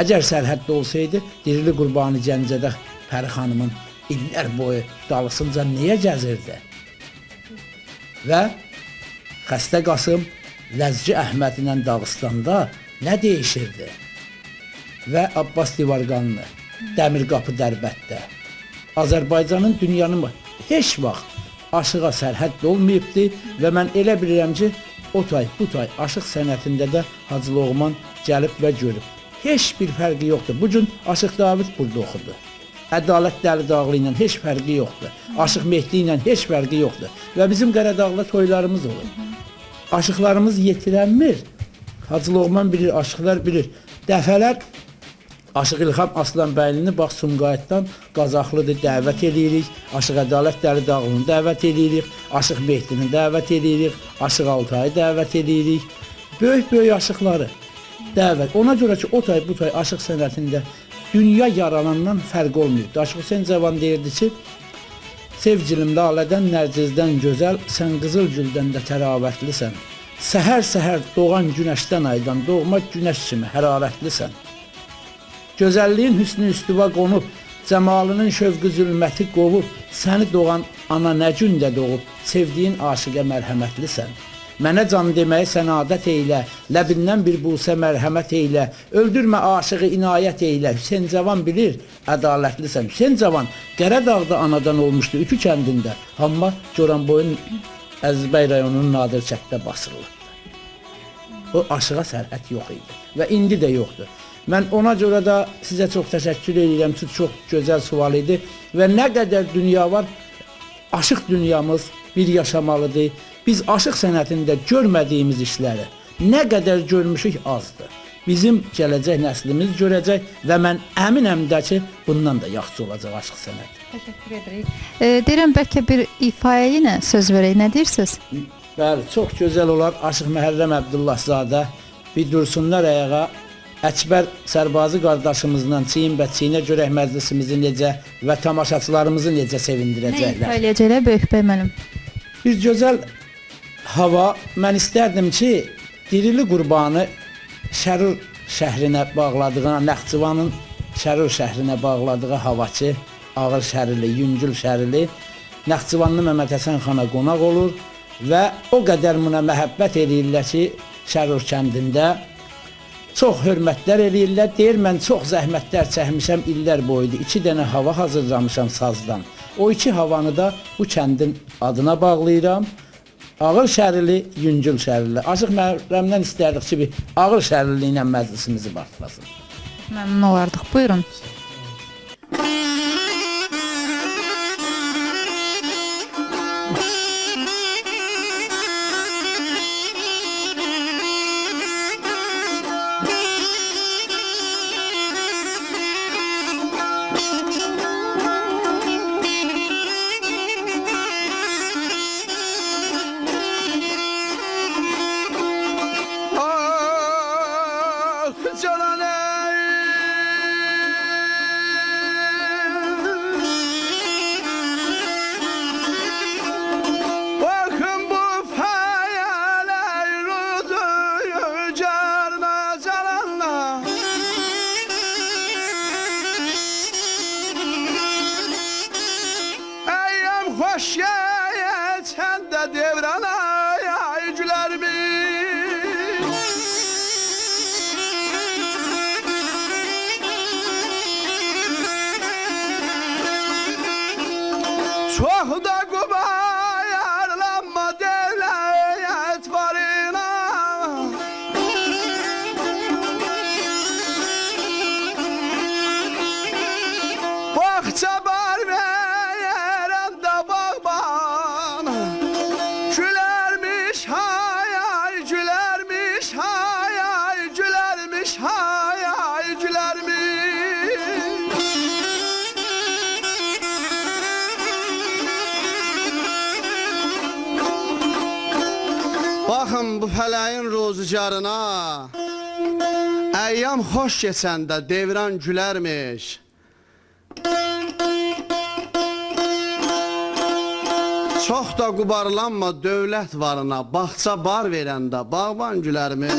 Əgər sərhəddə olsaydı, Dirili Qurbanı Gəncədə Pəri xanımın illər boyu dalısınca niyə gəzirdi? Və Xəstə Qasım Ləzgi Əhməd ilə Dağıstanda nə dəyişirdi? Və Abbas Divarqanlı Dəmirqapı Dərbətdə Azərbaycanın dünyanın heç vaxt aşığa sərhəd olmayıbdır və mən elə bilirəm ki, o tay, bu tay aşıq sənətində də Hacı Loğman gəlib və görüb. Heç bir fərqi yoxdur. Bugün Aşıq David burada oxudu. Ədalət Dəlidağlı ilə heç fərqi yoxdur. Aşıq Mehdi ilə heç fərqi yoxdur. Və bizim Qaradağlı toylarımız olur. Aşıqlarımız yetirənmir. Hacı Loğman bilir, aşıqlar bilir. Dəfələr Aşıq İlham Aslanbəylini bax Sumqayıtdan Qazaxlıdır dəvət edirik. Aşıq Ədalət Dəridağlını dəvət edirik. Aşıq Mehdini dəvət edirik. Aşıq Altayı dəvət edirik. Böyük aşıqları dəvət. Ona görə ki, o tay bu tay aşıq sənətində dünya yaranandan fərq olmuyor. Aşıq Hüseyn Cavan deyirdi ki, sevgilim lalədən, nərcizdən gözəl, sən qızıl güldən də təravətlisən. Səhər doğan günəşdən aydan, doğma günəş kimi hərarətlisən. Gözəlliyin hüsnü üstüva qonub, cəmalının şövqü zülməti qovub, səni doğan ana nə gündə doğub, sevdiyin aşiqə mərhəmətlisən. Mənə can deməyi sən adət eylə, ləbindən bir busə mərhəmət eylə, öldürmə aşığı inayət eylə, Hüseyn Cavan bilir, ədalətlisən. Hüseyn Cavan Qəradağda anadan olmuşdu, Ütü kəndində, amma Goranboyun Əzizbəy rayonunun Nadir kənddə basırılırdı. O aşığa sərhət yox idi və indi də yoxdur. Mən ona görə də sizə çox təşəkkür edirəm ki, çox gözəl sual idi və nə qədər dünya var, aşıq dünyamız bir yaşamalıdır. Biz aşıq sənətində görmədiyimiz işləri nə qədər görmüşük azdır. Bizim gələcək nəslimiz görəcək və mən əminəm də ki, bundan da yaxşı olacaq aşıq sənəti.
Təşəkkür edirik. Deyirəm, bəlkə bir ifaya yenə söz verək, nə deyirsiniz?
Bəli, çox gözəl olar. Aşıq Məhərrəm Əbdullahzadə bir dursunlar ayağa. Əkbər Sərbazı qardaşımızla çiyin-bə-çiyinə görək məclisimizi necə və tamaşaçılarımızı necə sevindirəcəklər.
Nə eləyəcəklər Böyükbəy müəllim?
Bir gözəl hava. Mən istərdim ki, Dirili Qurbanı Şərur şəhrinə bağladığına, Nəxçıvanın Şərur şəhrinə bağladığı havaçı, ağır şərili, yüngül şərili Nəxçıvanlı Məmməd Həsən xana qonaq olur və o qədər buna məhəbbət edirlər ki, Şərur kəndində çox hörmətlər eləyirlər. Deyir, mən çox zəhmətlər çəkmişəm illər boydu. 2 dənə hava hazırlamışam sazdan. O 2 havanı da bu kəndin adına bağlayıram. Ağır şərili, yüngül şərili. Aşıq Məhərrəmdən istərdik ki, bir ağır şərili ilə məclisimizi başlasın.
Məmnun olardıq. Buyurun.
Hoş geçen de devrana yaycılarımız çok da kubayarlanma devlet varına Bahçe var veren de bağban Gülermiş hay ay gülermiş hay ay gülermiş hay ay gülermiş Bakın bu fələyin rozucarına Əyyam xoş keçəndə devran gülərmiş Çox da qubarlanma dövlət varına Bağça bar verəndə bağban gülərmiş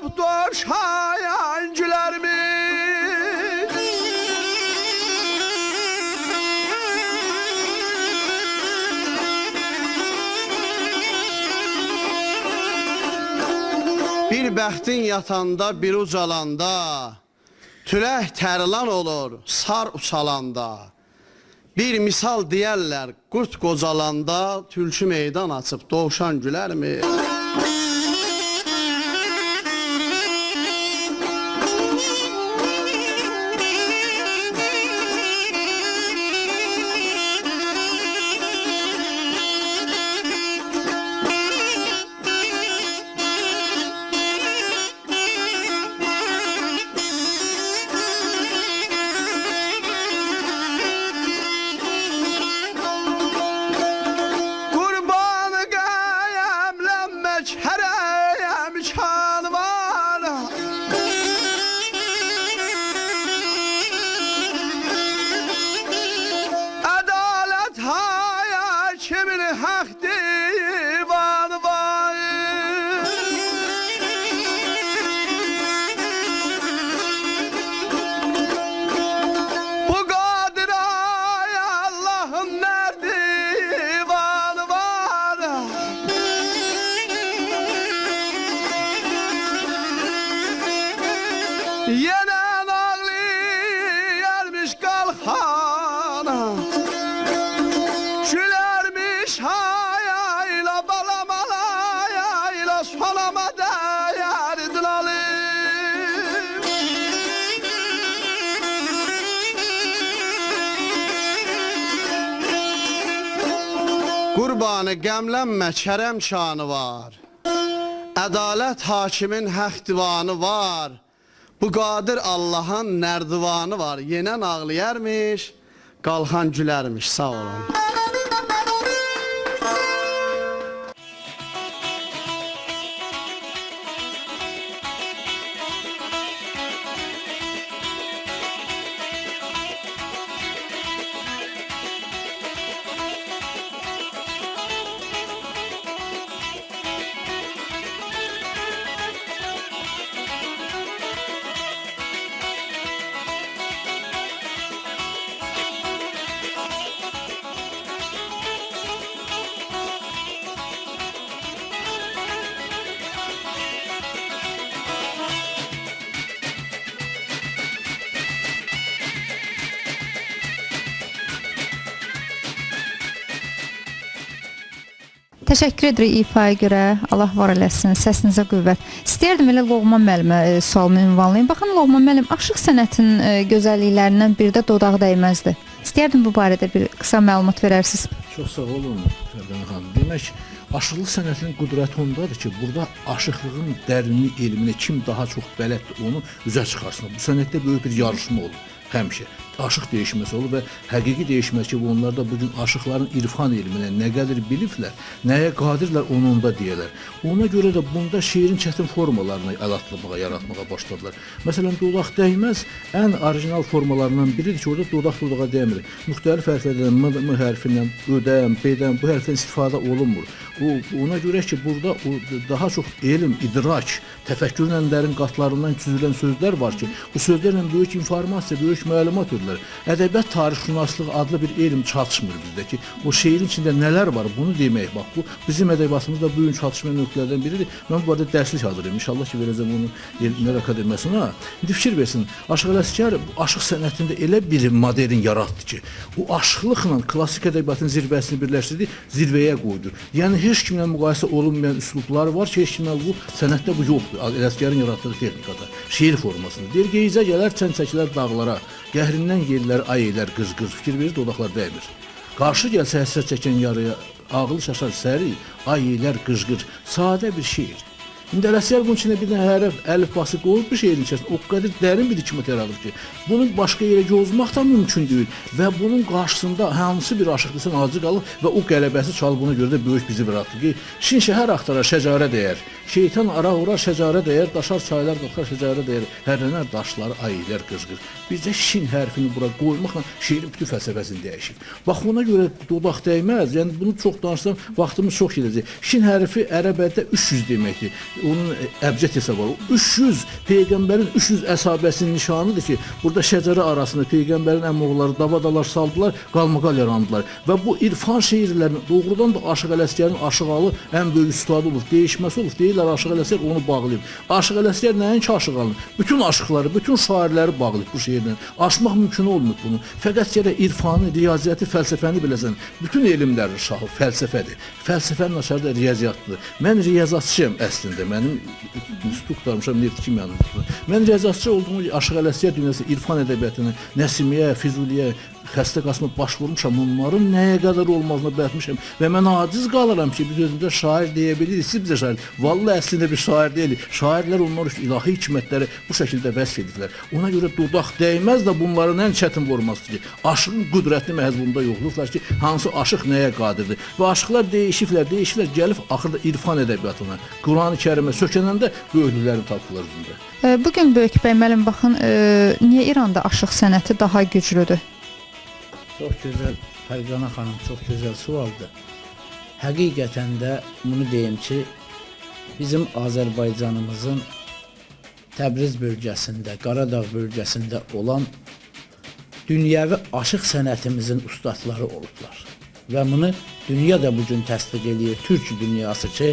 açıb dovşayan gülərmiş. Bir bəxtin yatanda, bir ucalanda, tülək tərlan olur, sar uçalanda. Bir misal deyərlər, qurt qocalanda, tülkü meydan açıb dovşan gülərmi? Yenen ağlayarmış kalxana, gülermiş hayayla, balamalayayla, solama dəyərdin alim. Qurbanı qəmlənmə, kərəm şanı var, ədalət hakimin haq divanı var. Bu qadir Allah'ın nərdivanı var. Yenən ağlayarmış, qalxan gülərmiş. Sağ olun.
Təşəkkür edirik ifaya görə. Allah var eləsin, səsinizə qüvvət. İstəyərdim elə Loğman müəllimə sualımı ünvanlayım. Baxın Loğman müəllim, aşıq sənətin gözəlliklərindən biri də dodaq dəyməzdir. İstəyərdim bu barədə bir qısa məlumat verərsiniz.
Çox sağ olun Fərdən xanım. Demək, aşıqlıq sənətinin qüdrəti ondadır ki, burada aşıqlığın dərinlik elminə kim daha çox bələddir, onu üzə çıxarsın. Bu sənətdə böyük bir yarışma olur həmişə. Aşıq değişməsi olur və həqiqi değişməsi ki, onlar da bugün aşıqların irfan elminə nə qədər biliblər, nəyə qadirlər onu onda deyirlər. Ona görə də bunda şeirin çətin formalarını əlatlımağa, yaratmağa başladılar. Məsələn, dodaq dəyməz ən orijinal formalarından biridir ki, orada dodaq dodağa dəymir. Müxtəlif hərflərdən m hərfindən, ödəm, b'dən bu hərfdən istifadə olunmur. Ona görə ki, burada daha çox elm, idrak, təfəkkürlə dərin qatlarından çizilən sözlər var ki, bu sözlərlə böyük informasiya, böyük məlumat verirlər. Ədəbiyyat tarixşünaslığı adlı bir elm çatışmır bizdə ki, o şeirin içində nələr var, bunu demək. Bax, bu bizim ədəbiyyatımızda bu gün çatışmayan nöqtələrdən biridir. Mən bu arada dərslik hazırlayım. İnşallah ki, verəcəm onu Elmlər Akademiyasına. İndi fikir versin, Aşıq Ələsgər aşıq sənətində elə bir modelin yaratdı ki, o aşıqlıqla klassik ədəbiyyatın zirvəsini birləşdirdi, zirvəyə qoydu. Yəni, heç kimlə müqayisə olunmayan üslublar var ki, heç kimlə bu sənətdə bu yoxdur. Ələsgərin yaratdığı texnikada, şeir formasında. Deyir, geyizə gələr, çən çəkilər dağlara, qəhrindən yerlər, ay eylər, qız-qız, fikir verir, dodaqlar dəymir. Qarşı gəlsə həsrət çəkən yarıya, ağlı şaşar səri, ay eylər, qız-qız, sadə bir şeir. İndi Ələsgər bunun içində bir dənə hərf, əlif bası qoyub bir şeirin içərisində o qədər dərin bir hikmət yaradır ki, bunu başqa yerə yozmaq da mümkün deyil və bunun qarşısında hansı bir aşıqdırsan acı qalır və o qələbəsi çalıb buna görə də böyük bizi bıraktı ki, şin şəhər axtarar, şəcarə dəyər, şeytan ara uğrar, şəcarə dəyər, daşar çaylar qalxar, şəcarə dəyər, hərlənər daşları, ayilər, qızqır. Bizdə şin hərfini bura qoymaqla şeirin bütün fəlsəfəsini dəyişir. Bax, ona görə dodaq dəyməz, yəni bunu çox danışsam, vaxtımız çox gedəcək. Şin hərfi ərəb ədəbində 300 deməkdir. onun əbcət hesab var. 300 peyğəmbərin 300 əsabəsinin nişanıdır ki, burada şəcərə arasında peyğəmbərin əmoğulları davadalar saldılar, qalmaqal yarandılar. Və bu irfan şeirlərinin doğrudan da Aşıq Ələsgərin Aşıqalı ən böyük üstadı olub, değişməsi olub. Deyirlər Aşıq Ələsgər onu bağlayıb. Aşıq Ələsgər nəinki Aşıqalını, bütün aşıqları, bütün şairləri bağlayıb bu şeirlə. Aşmaq mümkün olmur bunu. Fəqət gərək irfanı, riyaziyyatı, fəlsəfəni biləsən. Bütün elmlər şahı fəlsəfədir. Fəlsəfənin aşağı da riyaziyyatdır. Mən riyazatçıyam əslində. Mənim instruktormuşam neft kimyanın. Mən riyazatçı olduğum Aşıq Ələsgər dünyası, irfan ədəbiyyatını, Nəsimiyyə, Füzuliyə, Xəstə Qasım'a baş vurmuşam, onların nəyə qədər olmazına bələtmişəm və mən aciz qalıram ki, biz özümüzə şair deyə bilirik, siz bizə şair. Vallahi əslində bir şair deyilik. Şairlər onlar üçün ilahi hikmətləri bu şəkildə vəsf edirlər. Ona görə dodaq dəyməz də bunların ən çətin vurmasıdır ki, aşığın qüdrətli məhzbunda yoxluqlar ki, hansı aşıq nəyə qadirdir. Və aşıqlar değişiblər, gəlib axırda irfan ədəbiyyatına, Quran-ı Kərimə sökənəndə böyüklüklərini tapırlar üzündə.
Bugün Böyük bəy müəllim baxın, niyə İranda aşıq sənəti daha güclüdür?
Çox gözəl, Fərqana xanım, çox gözəl sualdır. Həqiqətən də bunu deyim ki, bizim Azərbaycanımızın Təbriz bölgəsində, Qaradağ bölgəsində olan dünyəvi aşıq sənətimizin ustadları olublar. Və bunu dünya da bugün təsdiq edir, Türk dünyası ki,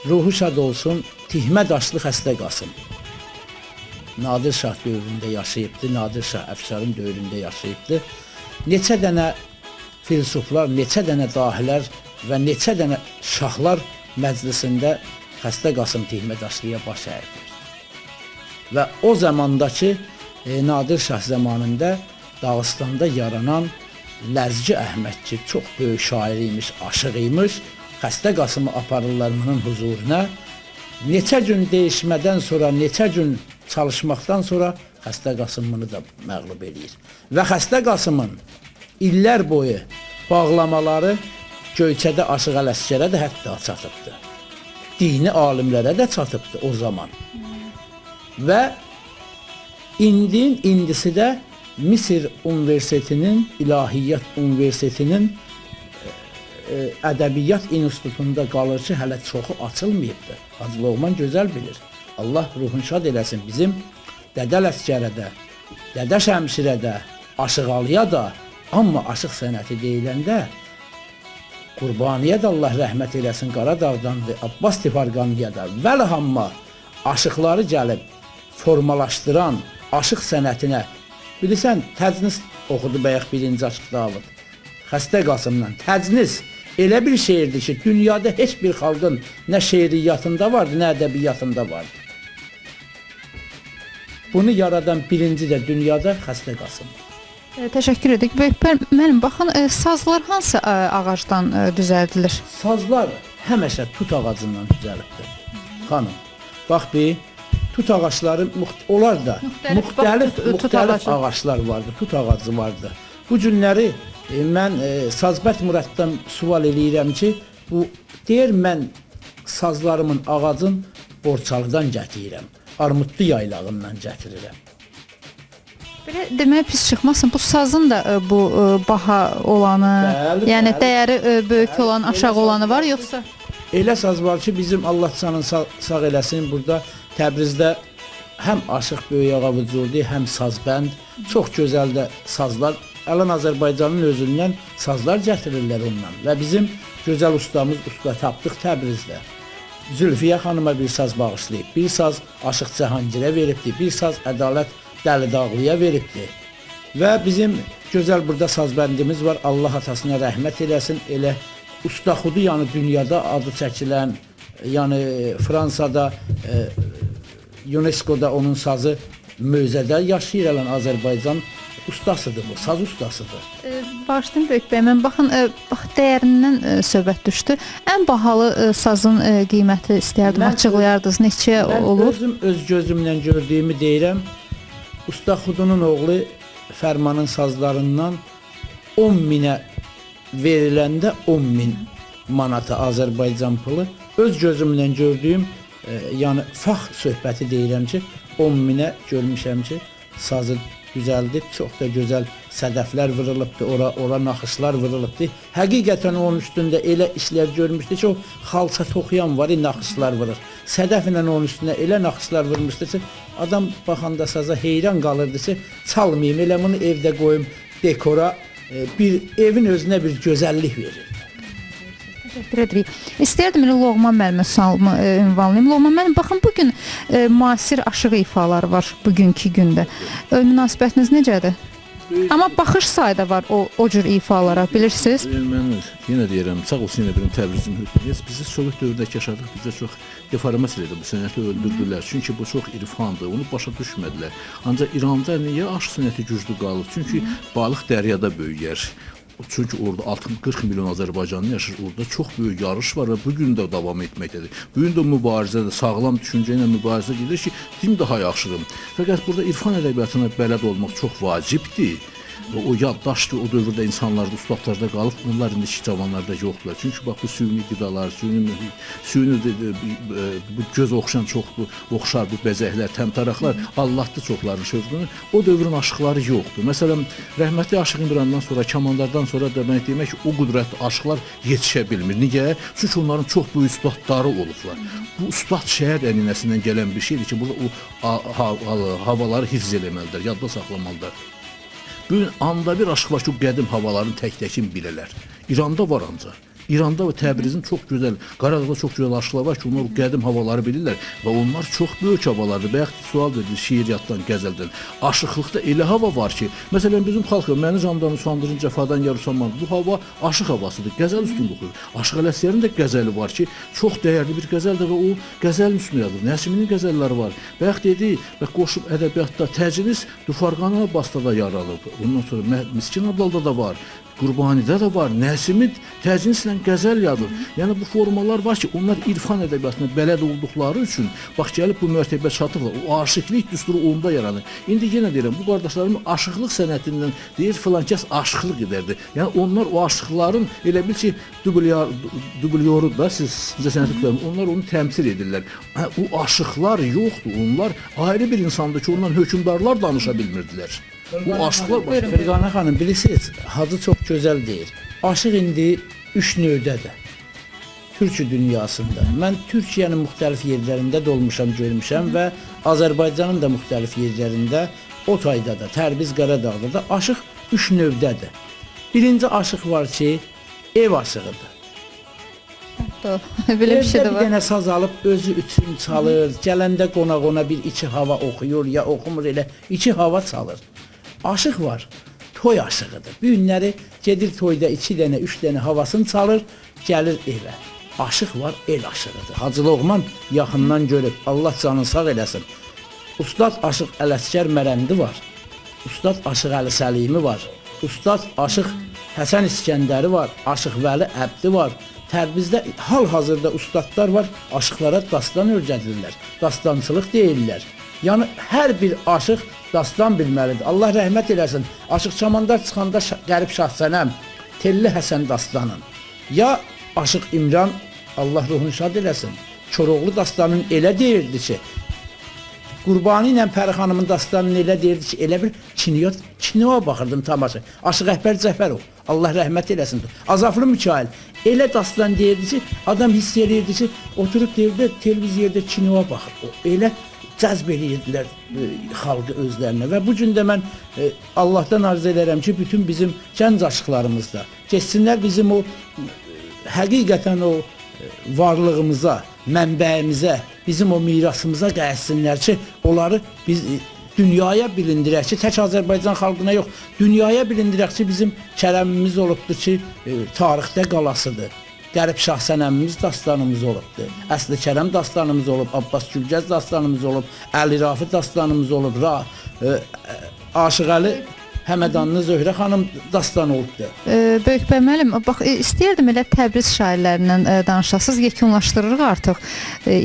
ruhu şad olsun, Tihmə Daşlı Xəstə Qasım. Nadir Şah dövründə yaşayıbdı, Nadir Şah Əfşarın dövründə yaşayıbdı. Neçə dənə filsuflar, neçə dənə dahilər və neçə dənə şahlar məclisində Xəstə Qasım Tihmə Daşlıya baş əyirdir. Və o zamandakı Nadir Şah zamanında Dağıstanda yaranan Ləzgi Əhməd ki, çox böyük şair imiş, aşıq imiş, Xəstə Qasımı aparırlar bunun huzuruna. Neçə gün değişmədən sonra, neçə gün çalışmaqdan sonra Xəstə Qasım bunu da məğlub edir. Və Xəstə Qasımın illər boyu bağlamaları Göyçədə Aşıq Ələsgərə də hətta çatıbdı. Dini alimlərə də çatıbdı o zaman. Və indisi də Misir Universitetinin, İlahiyyat Universitetinin Ədəbiyyat İnstitutunda qalır ki, hələ çoxu açılmayıbdır. Hacı Loğman gözəl bilir. Allah ruhun şad eləsin bizim Dədə Ələsgərə də, Dədə Şəmşirə də, Aşıqalıya da, amma aşıq sənəti deyiləndə Qurbaniyə də Allah rəhmət eləsin Qaradağdandır, Abbas Tifarqanlıya da vəlhamma aşıqları gəlib formalaşdıran aşıq sənətinə bilirsən, təcnis oxudu bəyək birinci aşıqda alıb. Xəstə Qasımla təcnis elə bir şeirdir ki, dünyada heç bir xalqın nə şeiriyyatında vardı, nə ədəbiyyatında vardı. Bunu yaradan birinci də dünyada Xəstə Qasımdır.
Təşəkkür edik. Böyük bəy müəllim, baxın, sazlar hansı ağacdan düzəldilir?
Sazlar həmişə tut ağacından düzəlibdir. Xanım, bax bir, tut ağaçları, onlar da müxtəlif ağaçlar vardı, tut ağacı vardı. Bu günləri mən Sazbət Muraddan sual eləyirəm ki, deyir mən sazlarımın ağacın Borçalıdan gətirirəm, Armudlu yaylağından gətirirəm.
Belə demək pis çıxmasın, bu sazın da bu baha olanı, yəni dəyəri böyük olan, aşağı olanı var, yoxsa?
Elə saz var ki, bizim Allah canın sağ eləsin, burada Təbrizdə həm Aşıq Böyük Ağa Vücudi, həm sazbənd, çox gözəl də sazlar, Ələn Azərbaycanın özündən sazlar gətirirlər ondan və bizim gözəl ustamız usta tapdıq Təbrizdə. Zülfiyə xanıma bir saz bağışlayıb, bir saz Aşıq Cəhangirə veribdi, bir saz Ədalət Dəli Dağlıya veribdi. Və bizim gözəl burada sazbəndimiz var, Allah atasına rəhmət eləsin, elə Usta Xudu, yəni dünyada adı çəkilən, yəni Fransada, UNESCO-da onun sazı mövzədə yaşayır, Ələn Azərbaycan ustasıdır bu, saz ustasıdır.
Bağışlayın Böyük bəy, mən baxın, dəyərindən söhbət düşdü. Ən bahalı sazın qiyməti istəyərdim, açıqlayardınız, neçə olur?
Mən öz gözümlə gördüyümü deyirəm, Usta Xudunun oğlu Fərmanın sazlarından 10 minə veriləndə 10 min manata Azərbaycan pulu, öz gözümlə gördüyüm, yəni fax söhbəti deyirəm ki, 10 minə görmüşəm ki, sazı düzəldib, çox da gözəl sədəflər vurulubdur, ora naxışlar vurulubdur. Həqiqətən onun üstündə elə işlər görmüşdü ki, o xalça toxuyan var, naxışlar vurur. Sədəflə onun üstünə elə naxışlar vurmuşdu ki, adam baxanda saza heyran qalırdı ki, çalmayayım, elə bunu evdə qoyum dekora, bir evin özünə bir gözəllik verir.
Təşəkkür edirik. İstəyərdim elə Loğman müəllimə sualımı ünvanlayım. Loğman müəllim, baxın bugün müasir aşıq ifaları var bugünkü gündə. Münasibətiniz necədir? Amma baxış sayda var o cür ifalara, bilirsiniz?
Mən yenə deyirəm, sağ olsun yenə benim Təbrizim hökmüyəz. Bizi Sovet dövründəki yaşadıq, bizə çox deformasiya edir, bu sənəti öldürdülər. Çünki bu çox irfandır, onu başa düşmədilər. Ancaq İranda niyə aşıq sənəti güclü qalır? Çünki balıq dəryada böyüyər. Çünki orada 60-40 milyon Azərbaycanlı yaşır, orada çox böyük yarış var və bugün də davam etməkdədir. Bugün də mübarizədir, sağlam düşüncə ilə mübarizə gedir ki, kim daha yaxşıdır. Fəqət burada irfan ədəbiyyatına bələd olmaq çox vacibdir. O yaddaşdır, o dövrdə insanlarda, ustadlarda qalıb, onlar indiki cavanlarda yoxdular. Çünki bax bu süni qidalar, süni bu göz oxşayan çox oxşar bu bəzəklər, təmtaraqlar Allahdır çoxların şövqünü. O dövrün aşıqları yoxdur. Məsələn, rəhmətli Aşıq İmrandan sonra, Kamandardan sonra da mən demək ki, o qüdrətli aşıqlar yetişə bilmir. Niyə? Çünki onların çox böyük ustadları olublar. Bu ustad şəhər ənənəsindən gələn bir şeydir ki, burada o havaları hifz eləməlidir, yadda saxlamalıdır. Bugün anda bir aşıq var ki, o qədim havaların tək-təkin bilələr. İranda var ancaq. İranda və Təbrizin çox gözəl, Qaradağda çox gözəl aşıqlar var ki, onlar o qədim havaları bilirlər və onlar çox böyük havalardır. Bayaq sual verdi şeiriyyatdan, qəzəldən. Aşıqlıqda elə hava var ki, məsələn bizim xalq məni candan usandırın, cəfadan yar usanmam. Bu hava aşıq havasıdır, qəzəl üstünlüyü oxuyur. Aşıq Ələsgərin də qəzəli var ki, çox dəyərli bir qəzəldir və o qəzəlin üstünə yazır. Nəsiminin qəzəlləri var. Bayaq dedi və qoşub ədəbiyyatda təcnis Dufarqana Bastada yaralıb. Ondan sonra Miskin Ablalda da var. Qurbanidə də var, Nəsimi təcnislə qəzəl yazır. Yəni bu formalar var ki, onlar irfan ədəbiyyatına bələd olduqları üçün bax gəlib bu mərtəbə çatıblar. O aşıqlik düsturu onda yaranır. İndi yenə deyirəm, bu qardaşlarım aşıqlıq sənətindən deyir filan kəs aşıqlıq edərdi. Yəni onlar o aşıqların elə bil ki, dublyoru da siz sənətliklərim, onlar onu təmsil edirlər. O aşıqlar yoxdur, onlar ayrı bir insandır ki, ondan hökümdarlar danışa bilmirdilər. Bu aşıqlar var.
Fərqanə xanım, bilirsiniz, Hacı çox gözəl deyir. Aşıq indi 3 növdədir. Türkiyə dünyasında. Mən Türkiyənin müxtəlif yerlərində də olmuşam, görmüşəm və Azərbaycanın da müxtəlif yerlərində, Otayda da, Tərbiz, Qaradağda da aşıq 3 növdədir. Birinci aşıq var ki, ev aşığıdır.
Belə bir şey də
Bir
var.
dənə saz alıb özü üçün çalır, gələndə qonaq-ona bir iki hava oxuyur, ya oxumur elə, iki hava çalır. Aşıq var, toy aşığıdır. Bu günləri gedir toyda 2 dənə, 3 dənə havasını çalır, gəlir evə. Aşıq var, el aşığıdır. Hacı Loğman yaxından görüb, Allah canını sağ eləsin. Ustad Aşıq Ələsgər Mərəndi var. Ustad Aşıq Əli Səlimi var. Ustad Aşıq Həsən İskəndəri var. Aşıq Vəli Əbdi var. Tərbizdə hal-hazırda ustadlar var, aşıqlara dastan öyrədirlər, dastançılıq deyirlər. Yəni, hər bir aşıq dastan bilməlidir. Allah rəhmət eləsin, Aşıq Çamandar çıxanda Qərib Şahsənəm, Telli Həsən dastanın. Ya Aşıq İmran, Allah ruhunu şad eləsin, Koroğlu dastanın elə deyirdi ki, Qurbani ilə Pəri xanımın dastanını elə deyirdi ki, elə bir kinoya baxırdım tamaşa. Aşıq Əhbər Cəfərov, Allah rəhmət eləsin. Azaflı Mikail, elə dastan deyirdi ki, adam hiss edirdi ki, oturub deyirdi, televiziyada kinoya baxır. Elə cəzb edirdilər xalqı özlərinə və bu gün də mən Allahdan arzu edərəm ki, bütün bizim gənc aşıqlarımızda keçsinlər bizim o həqiqətən o varlığımıza, mənbəyimizə, bizim o mirasımıza qayıtsınlar ki, onları biz dünyaya bilindirək ki, tək Azərbaycan xalqına yox, dünyaya bilindirək ki, bizim kələmimiz olubdur ki, tarixdə qalasıdır. Qərib Şahsənəmimiz dastanımız olubdur. Əsli Kərəm dastanımız olub, Abbas Gülgəz dastanımız olub, Əli Rafi dastanımız olub, Aşıq Əli Həmədanlı Zöhrə xanım dastan olubdur.
Böyükbəy müəllim, bax istəyirdim elə Təbriz şairlərindən danışasınız, yekunlaşdırırıq artıq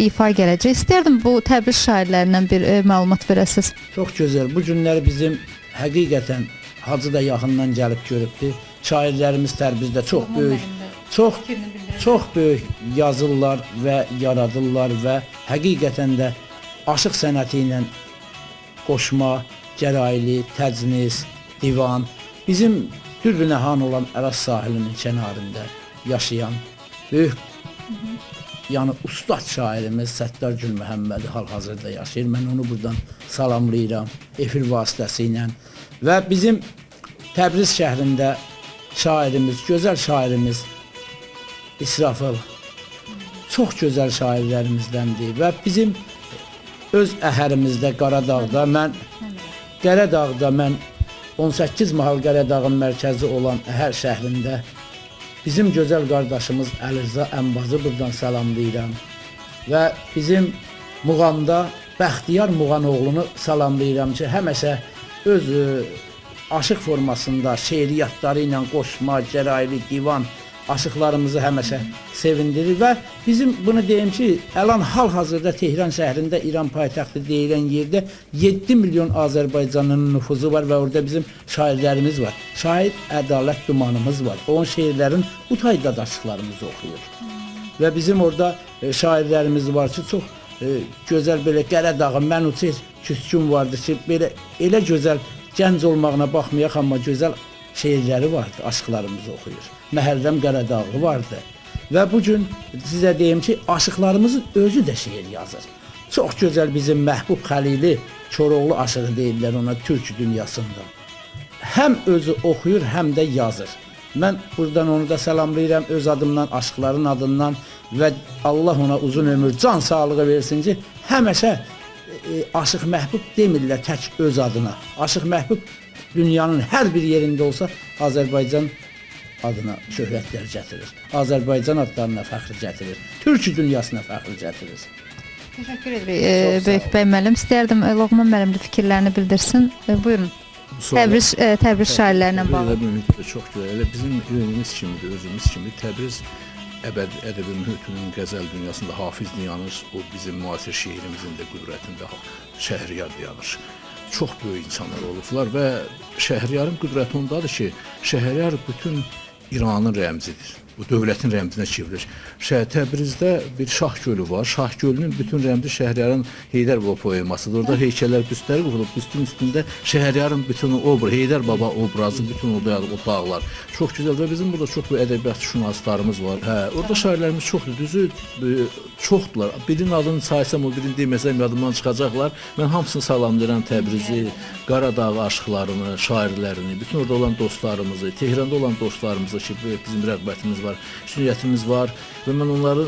ifa gələcək. İstəyirdim bu Təbriz şairlərindən bir məlumat verəsiniz.
Çox gözəl. Bu günləri bizim həqiqətən Hacı da yaxından gəlib görübdür. Şairlərimiz Təbrizdə çox böyük yazırlar və yaradırlar və həqiqətən də aşıq sənəti ilə qoşma, gərayli, təcnis, divan, bizim Dürdünəhan olan Əras sahilinin kənarında yaşayan böyük yəni ustad şairimiz Səttar Gül Məhəmmədi hal-hazırda yaşayır. Mən onu buradan salamlayıram efir vasitəsilə və bizim Təbriz şəhrində şairimiz, gözəl şairimiz İsrafil çox gözəl şairlərimizdəndir və bizim öz əhərimizdə Qaradağda mən 18 mahal Qaradağın mərkəzi olan Əhər şəhrində bizim gözəl qardaşımız Əlirza Ənbazı buradan salamlayıram və bizim Muğamda Bəxtiyar Muğanoğlunu salamlayıram ki, həməşə öz aşıq formasında şeiriyyatları ilə qoşma, gəraylı, divan aşıqlarımızı həməşə sevindirir və bizim bunu deyim ki, əlan hal-hazırda Tehran şəhrində İran paytaxtı deyilən yerdə 7 milyon Azərbaycanlının nüfuzu var və orada bizim şairlərimiz var. Şair Ədalət Dumanımız var. Onun şeirlərin bu tayda aşıqlarımızı oxuyur. Və bizim orada şairlərimiz var ki, çox gözəl belə Qaradağın mən uçur küskün vardı ki, belə elə gözəl gənc olmağına baxmayaq, amma gözəl şeirləri vardı, aşıqlarımızı oxuyur. Məhərrəm Qaradağlı vardı. Və bugün sizə deyim ki, aşıqlarımızın özü də şeir yazır. Çox gözəl bizim Məhbub Xəlili Koroğlu aşığı deyirlər ona türk dünyasında. Həm özü oxuyur, həm də yazır. Mən buradan onu da salamlayıram öz adımdan, aşıqların adından və Allah ona uzun ömür, can sağlığı versin ki, həməşə Aşıq Məhbub demirlər tək öz adına. Aşıq Məhbub dünyanın hər bir yerində olsa Azərbaycan adına şöhrətlər gətirir. Azərbaycan adlarına fəxr gətirir. Türk dünyasına fəxr gətirir.
Təşəkkür edirik Böyük bəy müəllim. İstəyərdim Loğman müəllim də fikirlərini bildirsin. Buyurun. Təbriz şairlərinə bağlı.
Çox gözəl. Elə bizim ürəyimiz kimidir, özümüz kimi. Təbriz ədəbi mühitinin qəzəl dünyasında Hafiz dayanır, o bizim müasir şeirimizin də qüdrətində Şəhriyar dayanır. Çox böyük insanlar olublar və Şəhriyarın qüdrəti ondadır ki, Şəhriyar bütün İranın rəmzidir. Bu dövlətin rəmzinə çevrilir. Təbrizdə bir Şah gölü var. Şah gölünün bütün rəmzi Şəhriyarın Heydər Baba poemasıdır. Orada heykəllər, büstləri qurulub, büstün üstündə Şəhriyarın bütün Heydər Baba obrazı, bütün o dağlar. Çox gözəl və bizim burada çox böyük ədəbiyyatşünaslarımız var. Orada şairlərimiz çoxdur, düzü çoxdular. Birinin adını saysam, o birini deməsəm yadımdan çıxacaqlar. Mən hamısını salamlayıram Təbrizi, Qaradağ aşıqlarını, şairlərini, bütün orada olan dostlarımızı, Tehranda olan dostlarımızı ki, bizim rəğbətimiz var, üstünlüyətimiz var və mən onları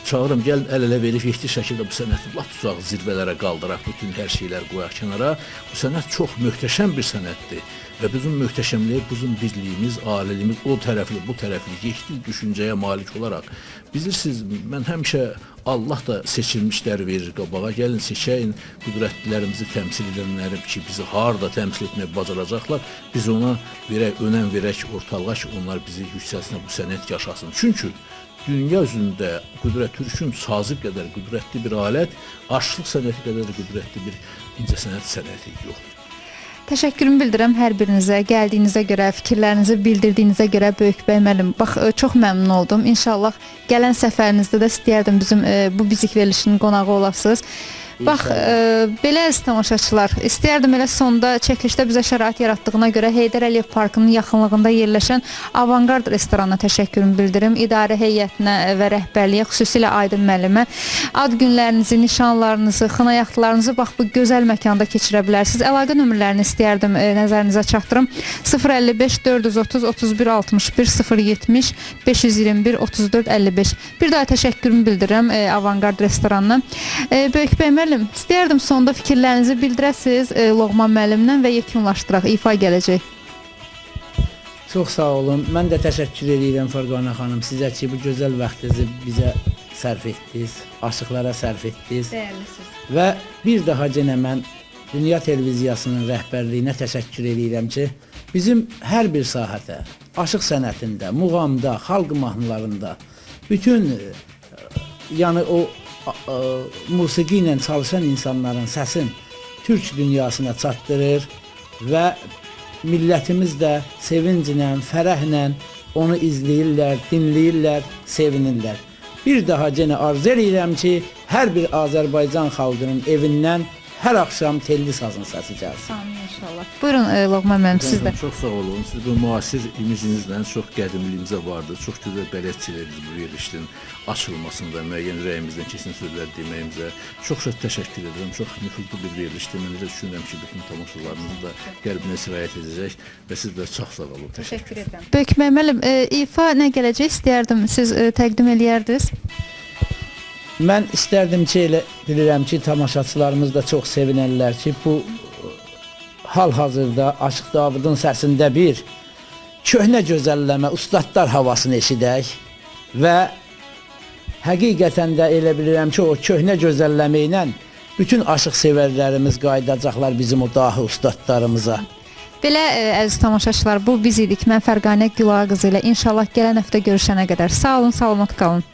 çağırıram, gəlin əl-ələ verib yetki şəkildə bu sənəti lap uzaq zirvələrə qaldıraq, bütün hər şeylər qoyaq kənara. Bu sənət çox möhtəşəm bir sənətdir və bizim möhtəşəmliyi, bizim birliyimiz, aliliyimiz o tərəfli, bu tərəfli, yekdil düşüncəyə malik olaraq. Bilirsiniz, mən həmişə Allah da seçilmişləri verir qabağa, gəlin seçəyin qüdrətlilərimizi təmsil edənləri ki, bizi harada təmsil etmək bacaracaqlar, biz ona verək, önəm verək, ortalığa ki, onlar bizi yüksəlsinə bu sənət yaşasın. Çünki dünya üzündə türkün sazı qədər qüdrətli bir alət, aşlıq sənəti qədər qüdrətli bir incəsənət sənəti yoxdur.
Təşəkkürümü bildirəm hər birinizə, gəldiyinizə görə, fikirlərinizi bildirdiyinizə görə Böyük bəy müəllim. Bax, çox məmnun oldum. İnşallah gələn səfərinizdə də istəyərdim bizim bu bizik verilişinin qonağı olasınız. Bax, belə əziz tamaşaçılar, istəyərdim elə sonda çəkilişdə bizə şərait yaratdığına görə Heydər Əliyev Parkının yaxınlığında yerləşən Avangard restoranına təşəkkürümü bildirim. İdarə heyətinə və rəhbərliyə, xüsusilə Aydın müəllimə ad günlərinizi, nişanlarınızı, xınayaqlarınızı bax bu gözəl məkanda keçirə bilərsiniz. Əlaqə nömrələrini istəyərdim nəzərinizə çatdırım. 055 430 31 61 070 521 34 55. Bir daha təşəkkürümü bildirirəm Avangard restoranına. Böyük bəy müəllim, istəyərdim sonda fikirlərinizi bildirəsiniz Loğman müəllimdən və yekunlaşdıraq, ifa gələcək.
Çox sağ olun. Mən də təşəkkür edirəm Fərqanə xanım sizə ki, bu gözəl vaxtınızı bizə sərf etdiniz, aşıqlara sərf etdiniz.
Dəyərlisiniz.
Və bir daha yenə mən Dünya Televiziyasının rəhbərliyinə təşəkkür edirəm ki, bizim hər bir sahədə, aşıq sənətində, muğamda, xalq mahnılarında, bütün yəni o musiqi ilə çalışan insanların səsin türk dünyasına çatdırır və millətimiz də sevinclə, fərəhlə onu izləyirlər, dinləyirlər, sevinirlər. Bir daha yenə arzu edirəm ki, hər bir Azərbaycan xalqının evindən hər axşam telli sazın səsi gəlsin.
Amin inşallah. Buyurun Loğman müəllim siz də.
Çox sağ olun. Siz bu müasir imicinizlə çox qədimliyimizə vardı. Çox gözəl bələdçilərdiniz bu verilişin açılmasında, müəyyən ürəyimizdən keçən sözlər deməyimizə. Çox təşəkkür edirəm. Çox nüfuzlu bir verilişdir. Mən də düşünürəm ki, bütün tamaşaçılarımız da qəlbinə sirayət edəcək və siz də çox sağ olun. Təşəkkür edirəm.
Böyük müəllim, ifa nə gələcək istəyərdim siz təqdim eləyərdiniz.
Mən istərdim ki, elə bilirəm ki, tamaşaçılarımız da çox sevinərlər ki, bu hal-hazırda Aşıq Davudun səsində bir köhnə gözəlləmə, ustadlar havasını eşidək və həqiqətən də elə bilirəm ki, o köhnə gözəlləmə ilə bütün aşıq sevərlərimiz qayıdacaqlar bizim o dahi ustadlarımıza.
Belə əziz tamaşaçılar, bu biz idik. Mən Fərqanə Gülağa qızı ilə inşallah gələn həftə görüşənə qədər sağ olun, salamat qalın.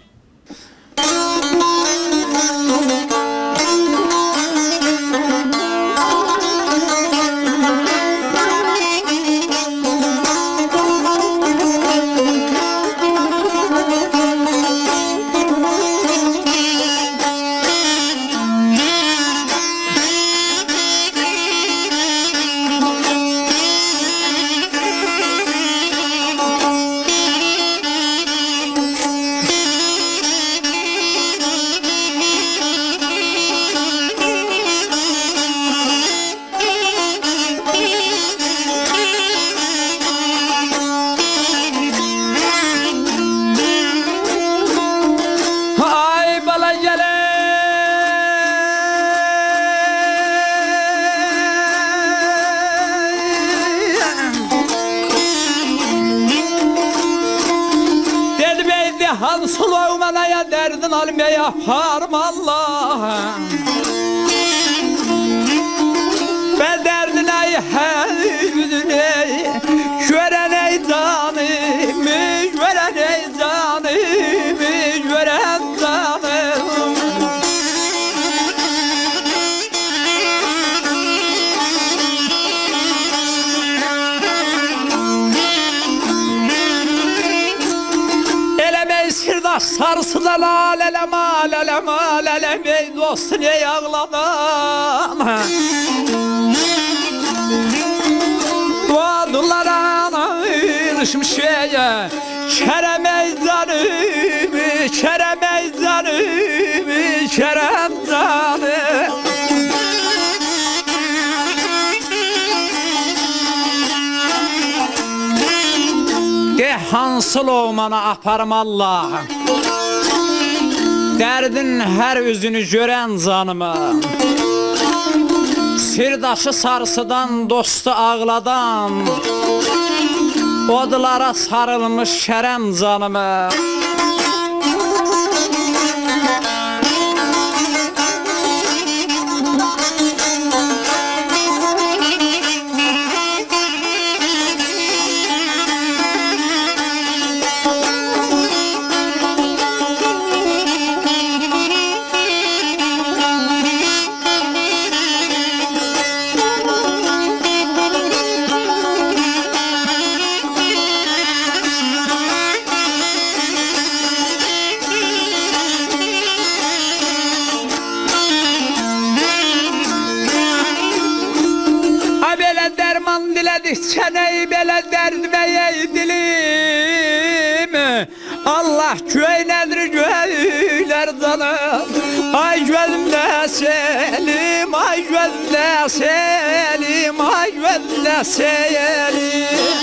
Suleyman'a derdin almaya parmallah ve derdine hevdüne gören ey canımı gören ey canımı gören canım sarsıdan alelem alelem alelem ey dost ne ağlamam Duadulara erişmiş şeye Kerem ey canımı Kerem ey canımı Kerem canım Hansı Loğman'a aparım Allah Derdin her üzünü gören zanıma Sirdaşı sarsıdan dostu ağladan Odlara sarılmış Kerem canıma Çeneyi belə dərdməyey dilim Allah göynədir göylər canım Ay gözümdə selim Ay gözümdə selim Ay gözümdə selim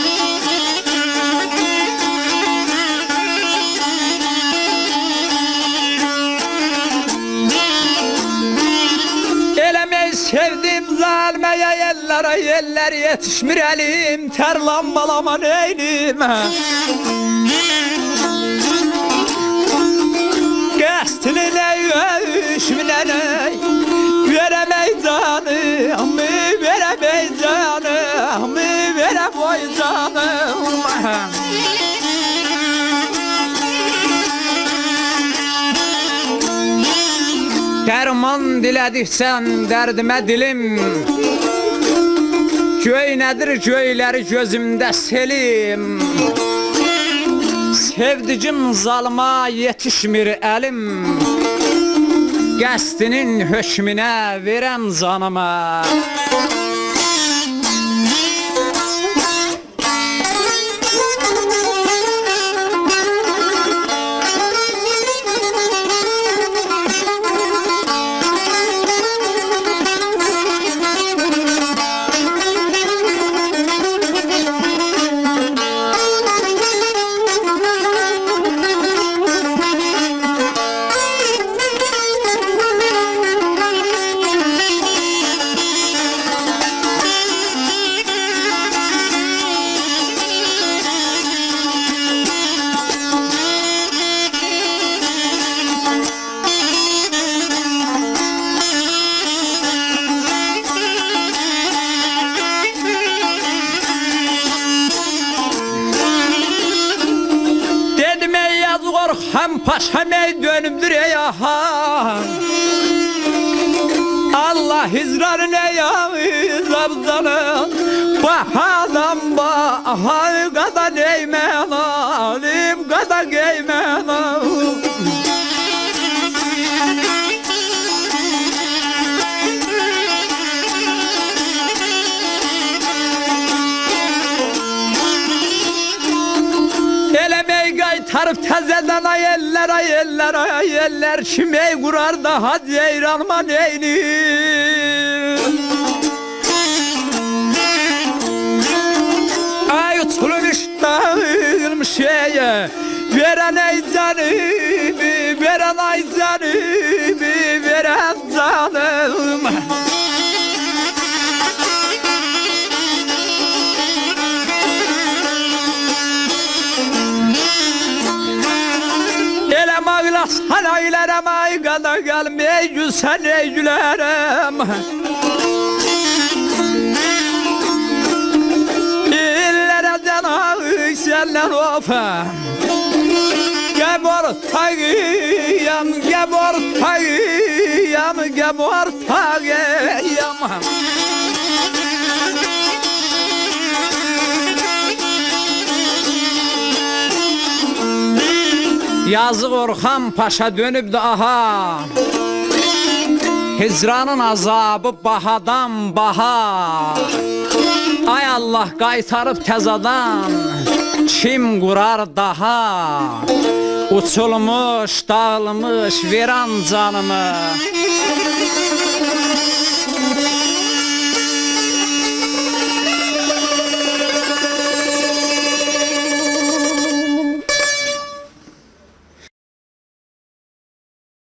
Sevdim zalmeye yellere yeller yetişmir elim Terlambalama neylim Qəstini neyüşmüne ney Veremey canımı Veremey canımı Veremey canım Derman dilediksen derdime dilim Göynədir göyləri gözümdə selim Sevdicim zalma yetişmir əlim Qəsdinin hökmünə verəm canıma. Hem paşam ey dönümdür ey aha. Allah hizranın ey zabzanı. Bahadan bahar kadar eymen alim kadar eymen alim. Tarıp tezeden ayeller ayeller ayeller Şimey kurar da hadi ceyranma neyni. Ay uçulmuş dağılmış şeye veren ey canımı veren ay canımı veren canım. Sana ilerem ay kadar gelmeyecü sen eylülerem. İllerden ağık senden ofa. Gebor tağıyam, gebor tağıyam, gebor tağıyam. Yazık Orhan Paşa dönüp de aha. Hicranın azabı bahadan baha. Ay Allah qaytarıb təzadan kim qurar daha. Uçulmuş, dağılmış, veran canımı.